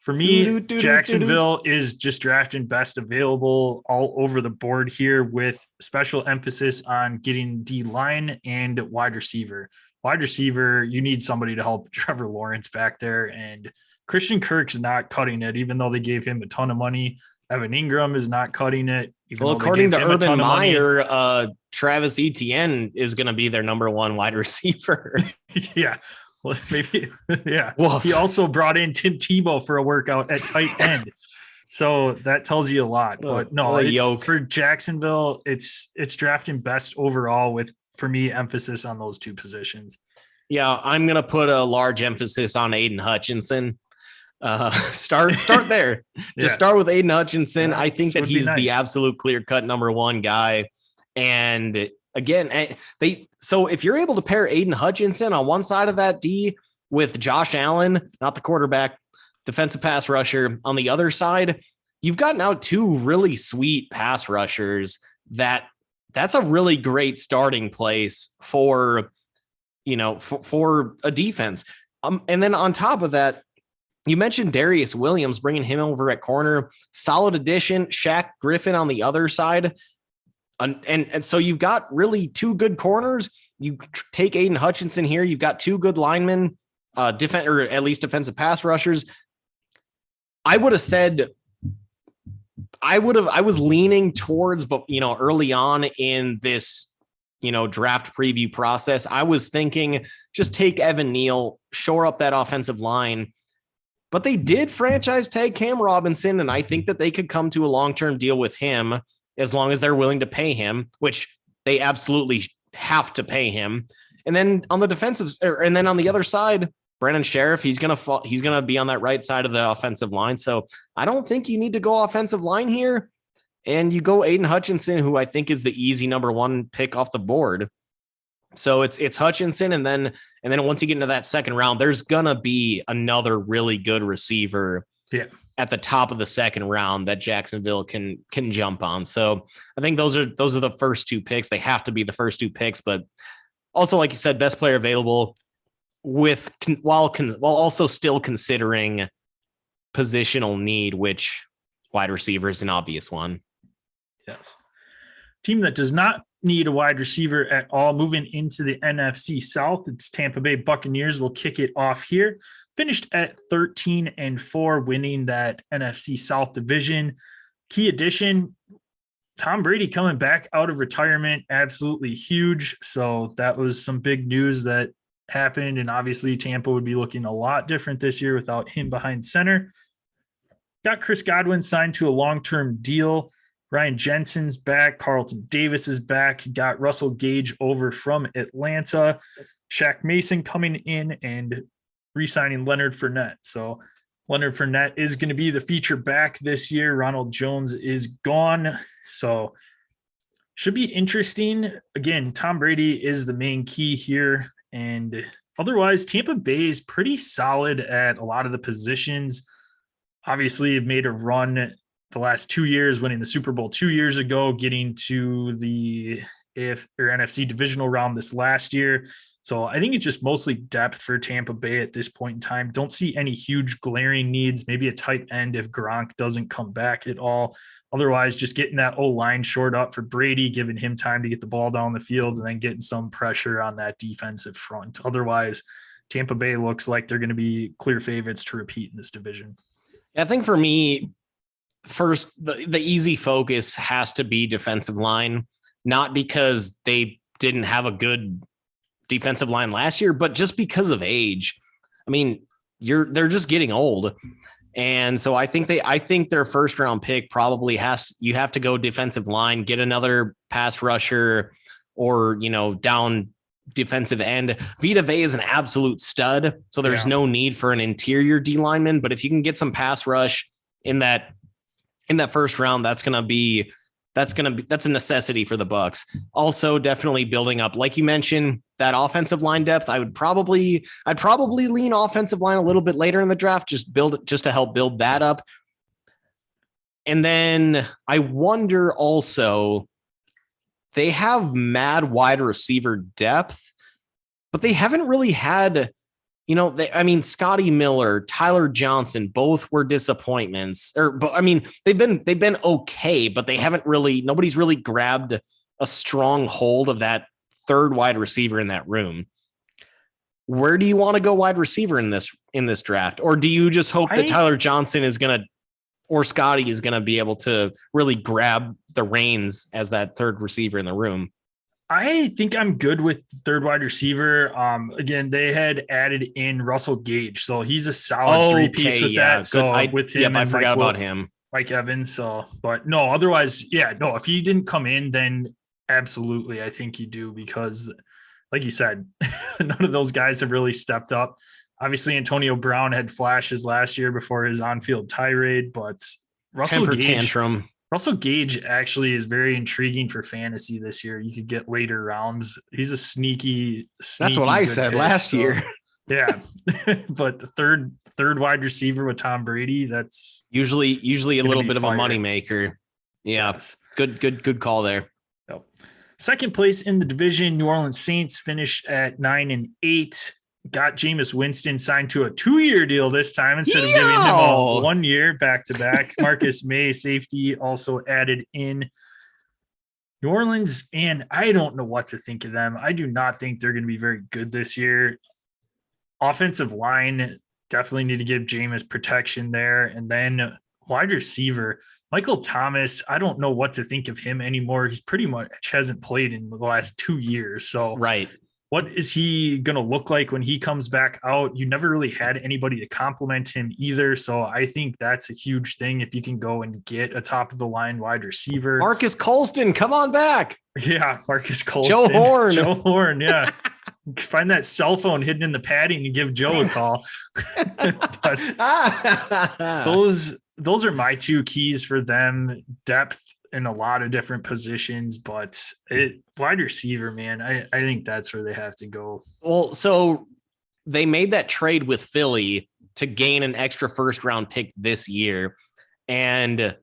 For me, Jacksonville is just drafting best available all over the board here, with special emphasis on getting D-line and wide receiver. Wide receiver, you need somebody to help Trevor Lawrence back there, and Christian Kirk's not cutting it, even though they gave him a ton of money. Evan Ingram is not cutting it. Well, according to Urban Meyer, Travis Etienne is going to be their number 1 wide receiver. Yeah. Well, maybe, yeah. Well, he also brought in Tim Tebow for a workout at tight end. So that tells you a lot. But no, for Jacksonville, it's drafting best overall with, for me, emphasis on those 2 positions. Yeah, I'm going to put a large emphasis on Aiden Hutchinson. Start there. Just start with Aiden Hutchinson. I think that he's the absolute clear-cut number 1 guy. And again, so if you're able to pair Aiden Hutchinson on one side of that D with Josh Allen, not the quarterback, defensive pass rusher on the other side, you've got now 2 really sweet pass rushers. That's a really great starting place for a defense. And then on top of that, you mentioned Darius Williams, bringing him over at corner, solid addition. Shaq Griffin on the other side. And so you've got really 2 good corners. You take Aiden Hutchinson here. You've got 2 good linemen, or at least defensive pass rushers. I would have said, I was leaning towards, but early on in this, draft preview process, I was thinking just take Evan Neal, shore up that offensive line. But they did franchise tag Cam Robinson, and I think that they could come to a long-term deal with him as long as they're willing to pay him, which they absolutely have to pay him. And then on the and then on the other side, Brandon Sheriff, he's gonna be on that right side of the offensive line. So I don't think you need to go offensive line here. And you go Aiden Hutchinson, who I think is the easy number 1 pick off the board. So it's Hutchinson, and then once you get into that second round, there's gonna be another really good receiver at the top of the second round that Jacksonville can jump on. So I think those are the first 2 picks. They have to be the first 2 picks, but also, like you said, best player available while also still considering positional need, which wide receiver is an obvious one. Yes. Team that does not need a wide receiver at all. Moving into the NFC South, it's Tampa Bay Buccaneers will kick it off here. Finished at 13-4, winning that NFC South division. Key addition, Tom Brady coming back out of retirement, absolutely huge. So that was some big news that happened. And obviously Tampa would be looking a lot different this year without him behind center. Got Chris Godwin signed to a long-term deal. Ryan Jensen's back. Carlton Davis is back. Got Russell Gage over from Atlanta. Shaq Mason coming in and re-signing Leonard Fournette. So Leonard Fournette is going to be the feature back this year. Ronald Jones is gone. So should be interesting. Again, Tom Brady is the main key here. And otherwise, Tampa Bay is pretty solid at a lot of the positions. Obviously, have made a run the last 2 years, winning the Super Bowl 2 years ago, getting to the AFC or NFC divisional round this last year. So I think it's just mostly depth for Tampa Bay at this point in time. Don't see any huge glaring needs, maybe a tight end if Gronk doesn't come back at all. Otherwise, just getting that O-line short up for Brady, giving him time to get the ball down the field and then getting some pressure on that defensive front. Otherwise, Tampa Bay looks like they're going to be clear favorites to repeat in this division. I think for me, first, the easy focus has to be defensive line, not because they didn't have a good defensive line last year, but just because of age. I mean, they're just getting old. And so I think their first round pick probably you have to go defensive line, get another pass rusher or, down defensive end. Vita Vea is an absolute stud. So there's no need for an interior D lineman, but if you can get some pass rush in that first round, that's a necessity for the Bucs. Also, definitely building up, like you mentioned, that offensive line depth. I'd probably lean offensive line a little bit later in the draft, just to help build that up. And then I wonder also, they have mad wide receiver depth, but they haven't really had, Scotty Miller, Tyler Johnson, both were disappointments. They've been okay, but nobody's really grabbed a strong hold of that third wide receiver in that room. Where do you want to go wide receiver in this draft? Or do you just hope that Tyler Johnson or Scotty is going to be able to really grab the reins as that third receiver in the room? I think I'm good with third wide receiver. Again, they had added in Russell Gage, so he's a solid three-piece with that. So with him, I forgot about him, Mike Evans. So, but no, otherwise, if he didn't come in, then absolutely, I think you do, because, like you said, none of those guys have really stepped up. Obviously, Antonio Brown had flashes last year before his on-field tirade, but Russell Gage actually is very intriguing for fantasy this year. You could get later rounds. He's a sneaky that's what I said last year. Yeah. But third wide receiver with Tom Brady, that's usually a little bit of a moneymaker. Yeah. Yes. Good call there. Yep. Second place in the division, New Orleans Saints finished at 9-8. Got Jameis Winston signed to a 2-year deal this time instead of giving him a 1 year back-to-back. Marcus May, safety, also added in. New Orleans, and I don't know what to think of them. I do not think they're going to be very good this year. Offensive line, definitely need to give Jameis protection there. And then wide receiver, Michael Thomas, I don't know what to think of him anymore. He's pretty much hasn't played in the last 2 years. So right. What is he going to look like when he comes back out? You never really had anybody to compliment him either. So I think that's a huge thing if you can go and get a top of the line wide receiver. Marcus Colston, come on back. Yeah, Marcus Colston. Joe Horn, yeah. Find that cell phone hidden in the padding and give Joe a call. But those are my two keys for them. Depth in a lot of different positions, but wide receiver, man, I think that's where they have to go. Well, so they made that trade with Philly to gain an extra first round pick this year. And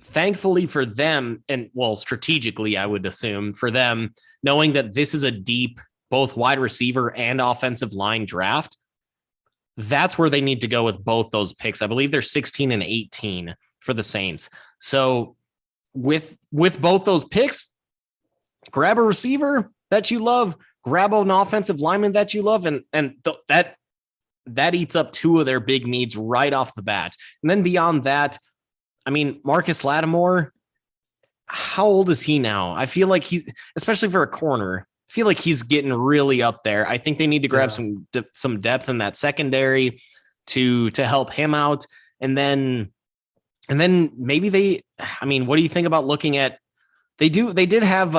thankfully for them, and well, strategically, I would assume for them, knowing that this is a deep, both wide receiver and offensive line draft, that's where they need to go with both those picks. I believe they're 16 and 18 for the Saints. So with both those picks, grab a receiver that you love, grab an offensive lineman that you love, and that eats up two of their big needs right off the bat. And then beyond that, I mean, Marcus Lattimore, how old is he now? I feel like he's, especially for a corner, I feel like he's getting really up there. I think they need to grab some depth in that secondary to help him out. And then maybe what do you think about looking at, they did have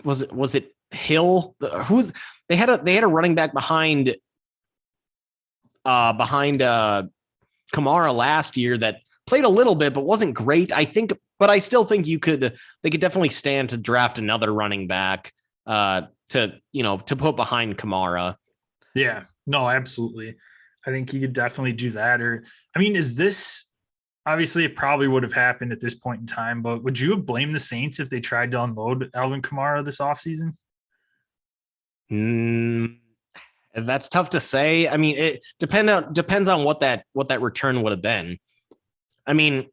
was it Hill? They had a running back behind Kamara last year that played a little bit, but wasn't great. I still think they could definitely stand to draft another running back to put behind Kamara. Yeah, no, absolutely. I think you could definitely do that. Or, I mean, is this, obviously it probably would have happened at this point in time, but would you have blamed the Saints if they tried to unload Alvin Kamara this offseason? That's tough to say. I mean, it depends on what that return would have been. I mean,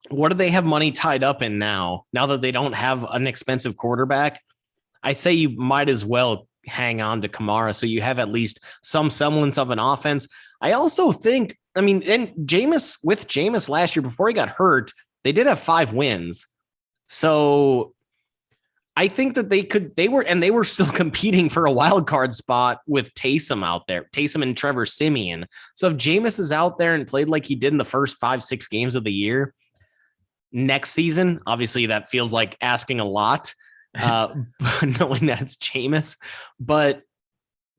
what do they have money tied up in now that they don't have an expensive quarterback? I say you might as well hang on to Kamara so you have at least some semblance of an offense. I also think, I mean, and Jameis last year before he got hurt, they did have 5 wins. So I think that they were still competing for a wild card spot with Taysom out there, Taysom and Trevor Siemian. So if Jameis is out there and played like he did in the first 5-6 games of the year, next season, obviously that feels like asking a lot, knowing that it's Jameis, but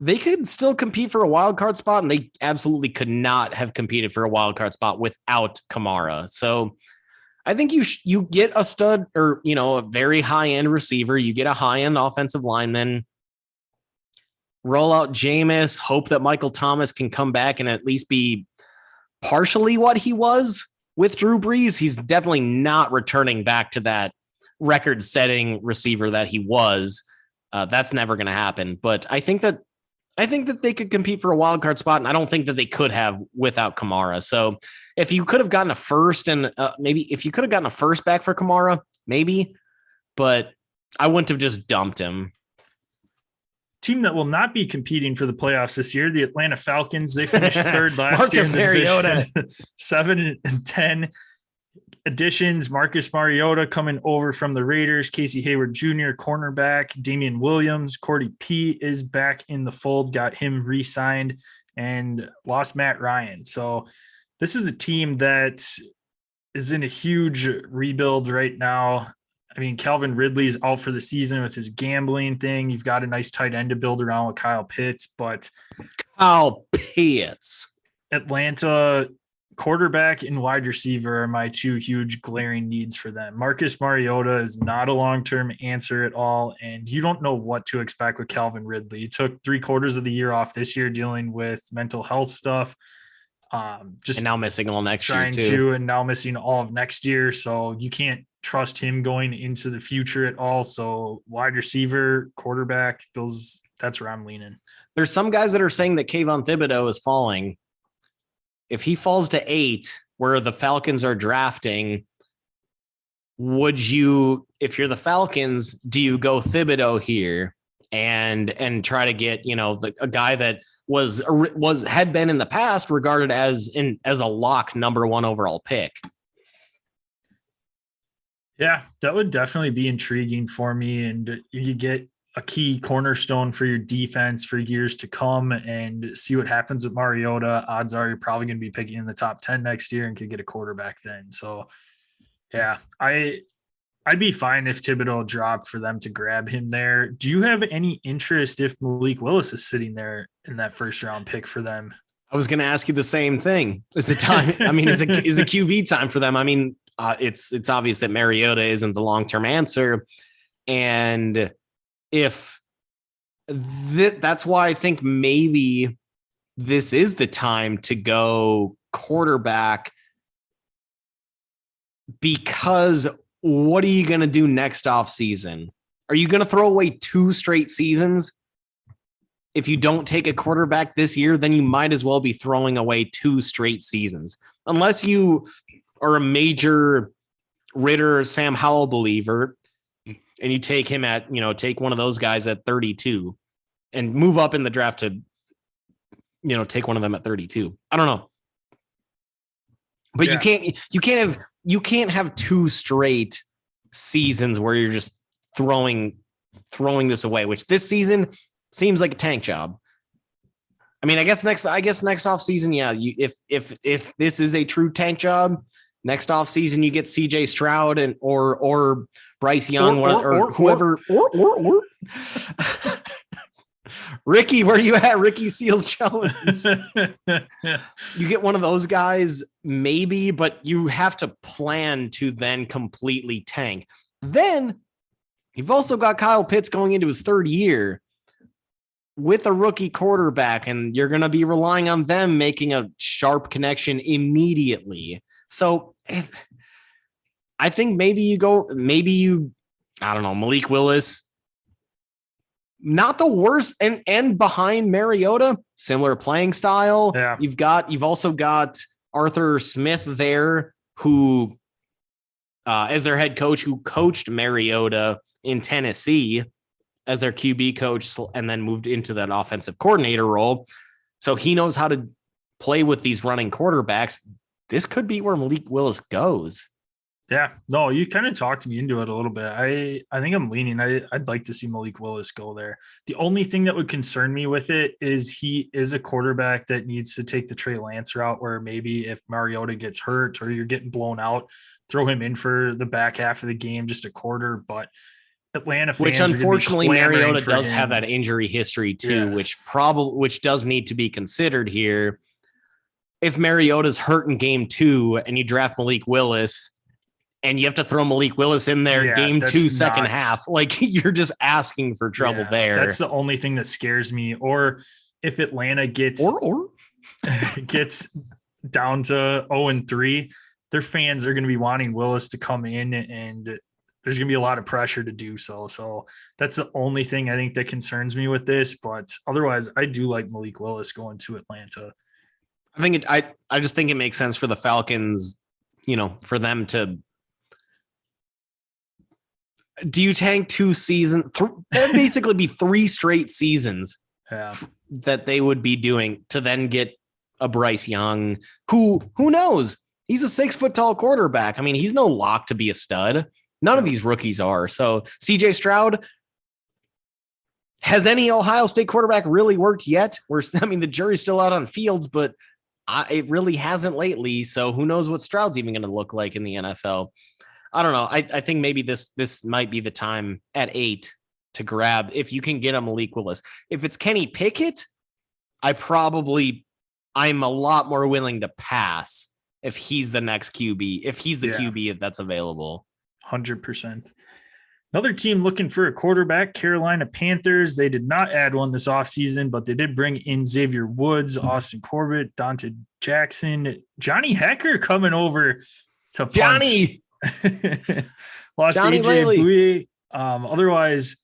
they could still compete for a wild card spot, and they absolutely could not have competed for a wild card spot without Kamara. So I think you get a stud or, a very high end receiver, you get a high end offensive lineman, roll out Jameis, hope that Michael Thomas can come back and at least be partially what he was with Drew Brees. He's definitely not returning back to that record-setting receiver that he was. That's never going to happen. But I think that they could compete for a wild card spot, and I don't think that they could have without Kamara. So if you could have gotten a first, and maybe if you could have gotten a first back for Kamara, maybe, but I wouldn't have just dumped him. Team that will not be competing for the playoffs this year, the Atlanta Falcons. They finished third last Marcus year. Mariota. 7-10 additions. Marcus Mariota coming over from the Raiders. Casey Hayward Jr., cornerback. Damian Williams. Cordy P is back in the fold. Got him re-signed and lost Matt Ryan. So this is a team that is in a huge rebuild right now. I mean, Calvin Ridley's out for the season with his gambling thing. You've got a nice tight end to build around with Kyle Pitts, but Atlanta quarterback and wide receiver are my two huge glaring needs for them. Marcus Mariota is not a long-term answer at all, and you don't know what to expect with Calvin Ridley. He took 3/4 of the year off this year dealing with mental health stuff. And now missing all next year too. And now missing all of next year. So you can't trust him going into the future at all. So wide receiver, quarterback, that's where I'm leaning. There's some guys that are saying that Kayvon Thibodeau is falling. If he falls to 8, where the Falcons are drafting, if you're the Falcons, do you go Thibodeau here and try to get, a guy that had been in the past regarded as a lock number 1 overall pick? Yeah, that would definitely be intriguing for me. And you get a key cornerstone for your defense for years to come and see what happens with Mariota. Odds are you're probably going to be picking in the top 10 next year and could get a quarterback then. So yeah, I'd be fine if Thibodeau dropped for them to grab him there. Do you have any interest if Malik Willis is sitting there in that first round pick for them? I was going to ask you the same thing. Is it time? I mean, is a QB time for them? I mean, it's obvious that Mariota isn't the long-term answer. And if that's why I think maybe this is the time to go quarterback, because what are you going to do next off season? Are you going to throw away 2 straight seasons? If you don't take a quarterback this year, then you might as well be throwing away 2 straight seasons, unless you are a major Ritter, Sam Howell believer. and you take him at, take one of those guys at 32 and move up in the draft to, take one of them at 32. I don't know. But you can't have 2 straight seasons where you're just throwing this away, which this season seems like a tank job. I mean, I guess next off season, yeah. If this is a true tank job, next off season you get CJ Stroud or Bryce Young or whoever. Ricky, where are you at? Ricky Seals Jones. You get one of those guys, maybe, but you have to plan to then completely tank. Then you've also got Kyle Pitts going into his 3rd year with a rookie quarterback, and you're going to be relying on them making a sharp connection immediately. So I think maybe I don't know, Malik Willis, not the worst, and behind Mariota, similar playing style. Yeah. You've also got Arthur Smith there, who as their head coach, who coached Mariota in Tennessee as their QB coach and then moved into that offensive coordinator role. So he knows how to play with these running quarterbacks. This could be where Malik Willis goes. Yeah, no, you kind of talked me into it a little bit. I think I'm leaning. I'd like to see Malik Willis go there. The only thing that would concern me with it is he is a quarterback that needs to take the Trey Lance route, where maybe if Mariota gets hurt or you're getting blown out, throw him in for the back half of the game, just a quarter. But Atlanta fans, which unfortunately Mariota does him. have that injury history too, Yes. which does need to be considered here. If Mariota's hurt in game 2 and you draft Malik Willis, and you have to throw Malik Willis in there game 2, second half, like you're just asking for trouble there. That's the only thing that scares me. Or if Atlanta gets gets down to 0-3, their fans are going to be wanting Willis to come in, and there's going to be a lot of pressure to do so. So that's the only thing I think that concerns me with this. But otherwise, I do like Malik Willis going to Atlanta. I just think it makes sense for the Falcons, for them to. Do you tank 2 seasons? That'd basically be 3 straight seasons that they would be doing to then get a Bryce Young, who knows? He's a 6 foot tall quarterback. I mean, he's no lock to be a stud. None of these rookies are. So CJ Stroud, has any Ohio State quarterback really worked yet? The jury's still out on Fields, but it really hasn't lately. So who knows what Stroud's even going to look like in the NFL? I don't know. I think maybe this might be the time at 8 to grab, if you can get a Malik Willis. If it's Kenny Pickett, I'm a lot more willing to pass if he's the next QB, if he's the QB that's available. 100%. Another team looking for a quarterback, Carolina Panthers. They did not add one this offseason, but they did bring in Xavier Woods, Austin Corbett, Dante Jackson, Johnny Hecker coming over to punch. Johnny. Lost Johnny AJ Bouye. Otherwise,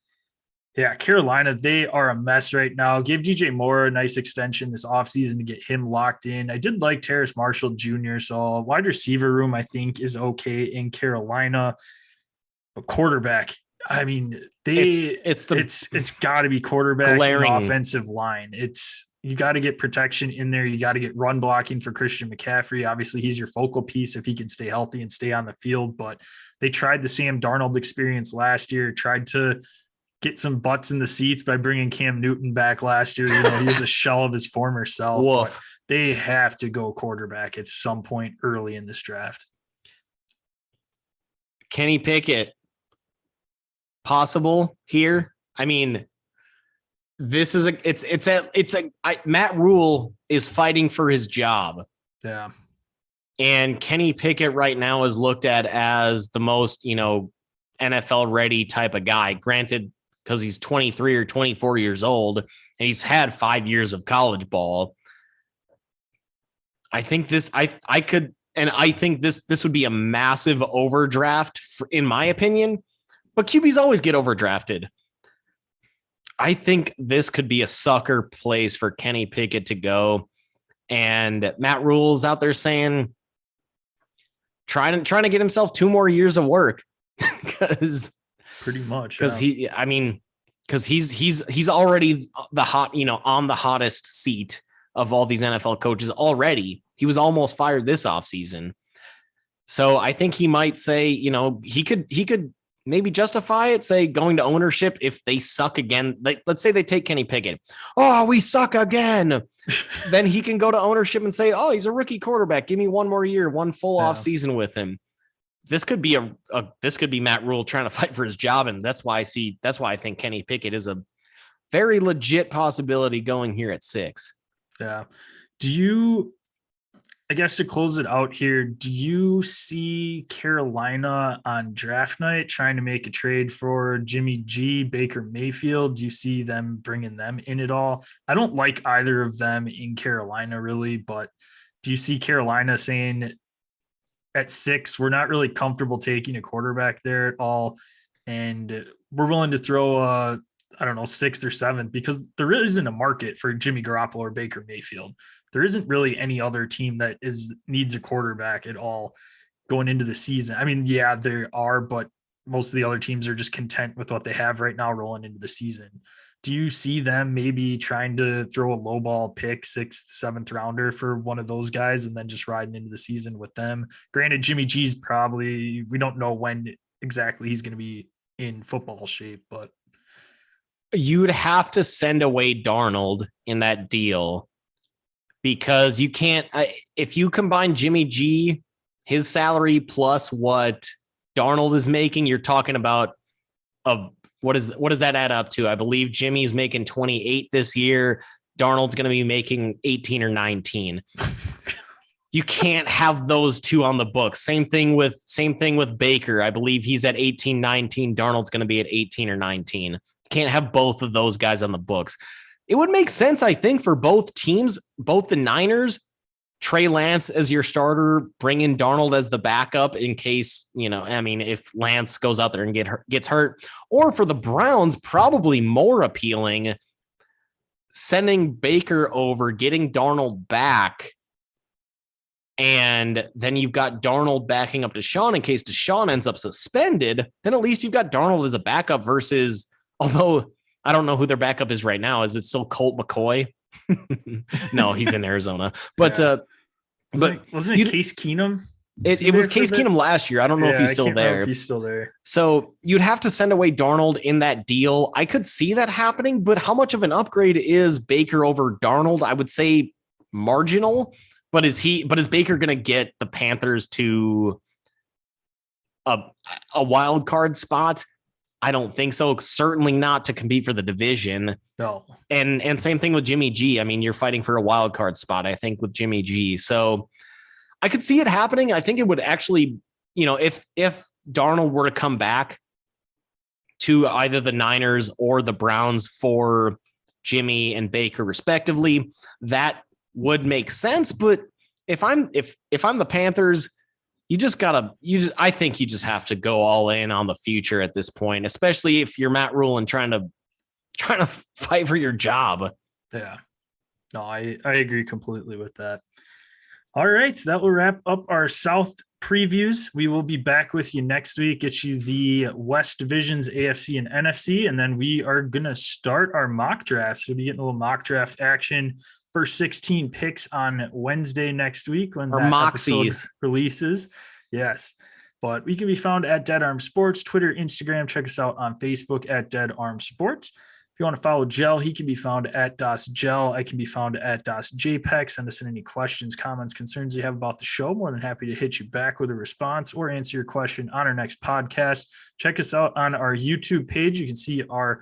Carolina, they are a mess right now. Gave DJ Moore a nice extension this offseason to get him locked in. I did like Terrace Marshall Jr., so wide receiver room, I think, is okay in Carolina. But quarterback, I mean, it's got to be quarterback and offensive line. You got to get protection in there. You got to get run blocking for Christian McCaffrey. Obviously, he's your focal piece if he can stay healthy and stay on the field. But they tried the Sam Darnold experience last year, tried to get some butts in the seats by bringing Cam Newton back last year. He was a shell of his former self. But they have to go quarterback at some point early in this draft. Kenny Pickett, possible here. I mean, this is Matt Rule is fighting for his job. Yeah. And Kenny Pickett right now is looked at as the most, NFL ready type of guy. Granted, because he's 23 or 24 years old and he's had 5 years of college ball. I think this would be a massive overdraft in my opinion, but QBs always get overdrafted. I think this could be a sucker place for Kenny Pickett to go. And Matt Rule's out there saying, trying to get himself 2 more years of work because Pretty much. Because he's already the hot, on the hottest seat of all these NFL coaches already. He was almost fired this offseason. So I think he might say, he could maybe justify it, say going to ownership if they suck again. Like, let's say they take Kenny Pickett. Oh, we suck again. Then he can go to ownership and say, oh, he's a rookie quarterback. Give me one more year, one full off season with him. This could be this could be Matt Rule trying to fight for his job. And that's why I think Kenny Pickett is a very legit possibility going here at 6. Yeah. I guess to close it out here, do you see Carolina on draft night trying to make a trade for Jimmy G, Baker Mayfield? Do you see them bringing them in at all? I don't like either of them in Carolina really, but do you see Carolina saying at 6, we're not really comfortable taking a quarterback there at all, and we're willing to throw 6th or 7th, because there really isn't a market for Jimmy Garoppolo or Baker Mayfield. There isn't really any other team that needs a quarterback at all going into the season. I mean, yeah, there are, but most of the other teams are just content with what they have right now rolling into the season. Do you see them maybe trying to throw a lowball pick, 6th, 7th rounder for one of those guys and then just riding into the season with them? Granted, Jimmy G's probably, we don't know when exactly he's going to be in football shape, but you'd have to send away Darnold in that deal, because you can't, if you combine Jimmy G, his salary plus what Darnold is making, you're talking about what does that add up to? I believe Jimmy's making 28 this year. Darnold's going to be making 18 or 19. You can't have those two on the books. Same thing with Baker. I believe he's at 18, 19. Darnold's going to be at 18 or 19. Can't have both of those guys on the books. It would make sense, I think, for both teams, both the Niners, Trey Lance as your starter, bring in Darnold as the backup in case, if Lance goes out there and gets hurt, or for the Browns, probably more appealing, sending Baker over, getting Darnold back. And then you've got Darnold backing up Deshaun in case Deshaun ends up suspended. Then at least you've got Darnold as a backup versus, although I don't know who their backup is right now. Is it still Colt McCoy? No, he's in Arizona. But wasn't it Case Keenum? It was Case Keenum last year. I don't know if he's still there. If he's still there. So you'd have to send away Darnold in that deal. I could see that happening, but how much of an upgrade is Baker over Darnold? I would say marginal. But is Baker going to get the Panthers to a wild card spot? I don't think so. Certainly not to compete for the division. No. And same thing with Jimmy G. I mean, you're fighting for a wild card spot, I think, with Jimmy G. So I could see it happening. I think it would actually, if Darnold were to come back to either the Niners or the Browns for Jimmy and Baker respectively, that would make sense. But if I'm the Panthers, I think you just have to go all in on the future at this point, especially if you're Matt Rule and trying to fight for your job. Yeah. No, I agree completely with that. All right. So that will wrap up our South previews. We will be back with you next week, get you the West divisions, AFC and NFC, and then we are going to start our mock drafts. We'll be getting a little mock draft action. First 16 picks on Wednesday next week when that episode releases. Yes. But we can be found at Dead Arm Sports, Twitter, Instagram. Check us out on Facebook at Dead Arm Sports. If you want to follow Gel, he can be found at DasGel. I can be found at DasJPEG. Send us in any questions, comments, concerns you have about the show. More than happy to hit you back with a response or answer your question on our next podcast. Check us out on our YouTube page. You can see our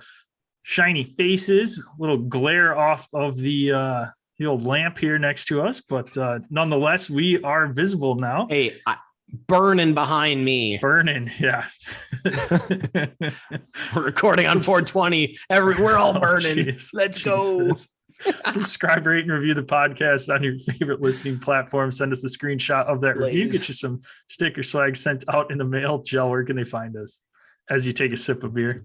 shiny faces, a little glare off of the old lamp here next to us, but nonetheless, we are visible now. Hey, burning behind me. Burning, yeah. We're recording on 420. We're all burning. Let's go. Subscribe, rate, and review the podcast on your favorite listening platform. Send us a screenshot of that review. Get you some sticker swag sent out in the mail. Gel, where can they find us as you take a sip of beer?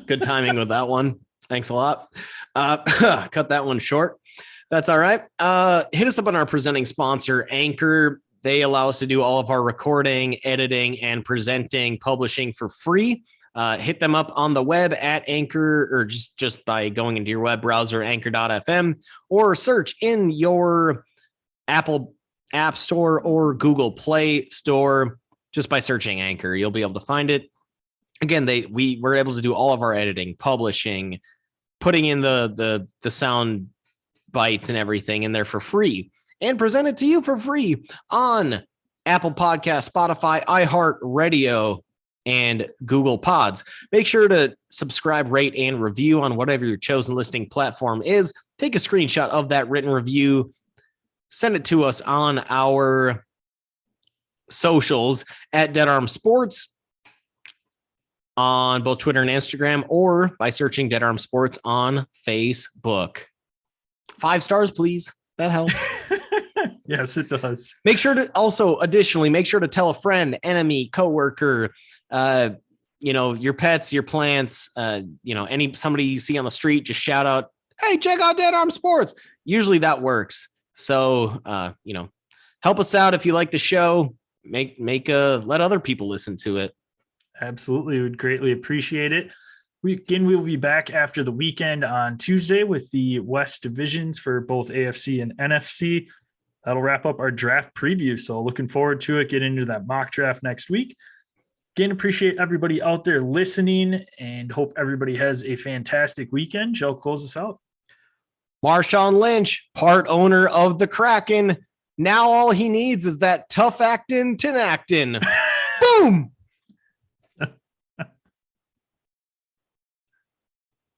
Good timing with that one. Thanks a lot. Cut that one short. That's all right. Hit us up on our presenting sponsor, Anchor. They allow us to do all of our recording, editing, and presenting, publishing for free. hit them up on the web at Anchor, or just by going into your web browser, anchor.fm, or search in your Apple App Store or Google Play Store just by searching Anchor. You'll be able to find it. Again, we were able to do all of our editing, publishing, putting in the sound bites and everything in there for free, and present it to you for free on Apple Podcasts, Spotify, iHeartRadio, and Google Pods. Make sure to subscribe, rate, and review on whatever your chosen listening platform is. Take a screenshot of that written review. Send it to us on our socials at Dead Arm Sports on both Twitter and Instagram, or by searching Dead Arm Sports on Facebook. 5 stars, please. That helps. Yes, it does. Make sure to tell a friend, enemy, coworker, your pets, your plants, somebody you see on the street, just shout out, hey, check out Dead Arm Sports. Usually that works. So, help us out if you like the show. Let other people listen to it. Absolutely. Would greatly appreciate it. We will be back after the weekend on Tuesday with the West divisions for both AFC and NFC. That'll wrap up our draft preview. So looking forward to it. Get into that mock draft next week. Again, appreciate everybody out there listening and hope everybody has a fantastic weekend. Joe, close us out. Marshawn Lynch, part owner of the Kraken. Now all he needs is that tough actin' tin actin'. Boom!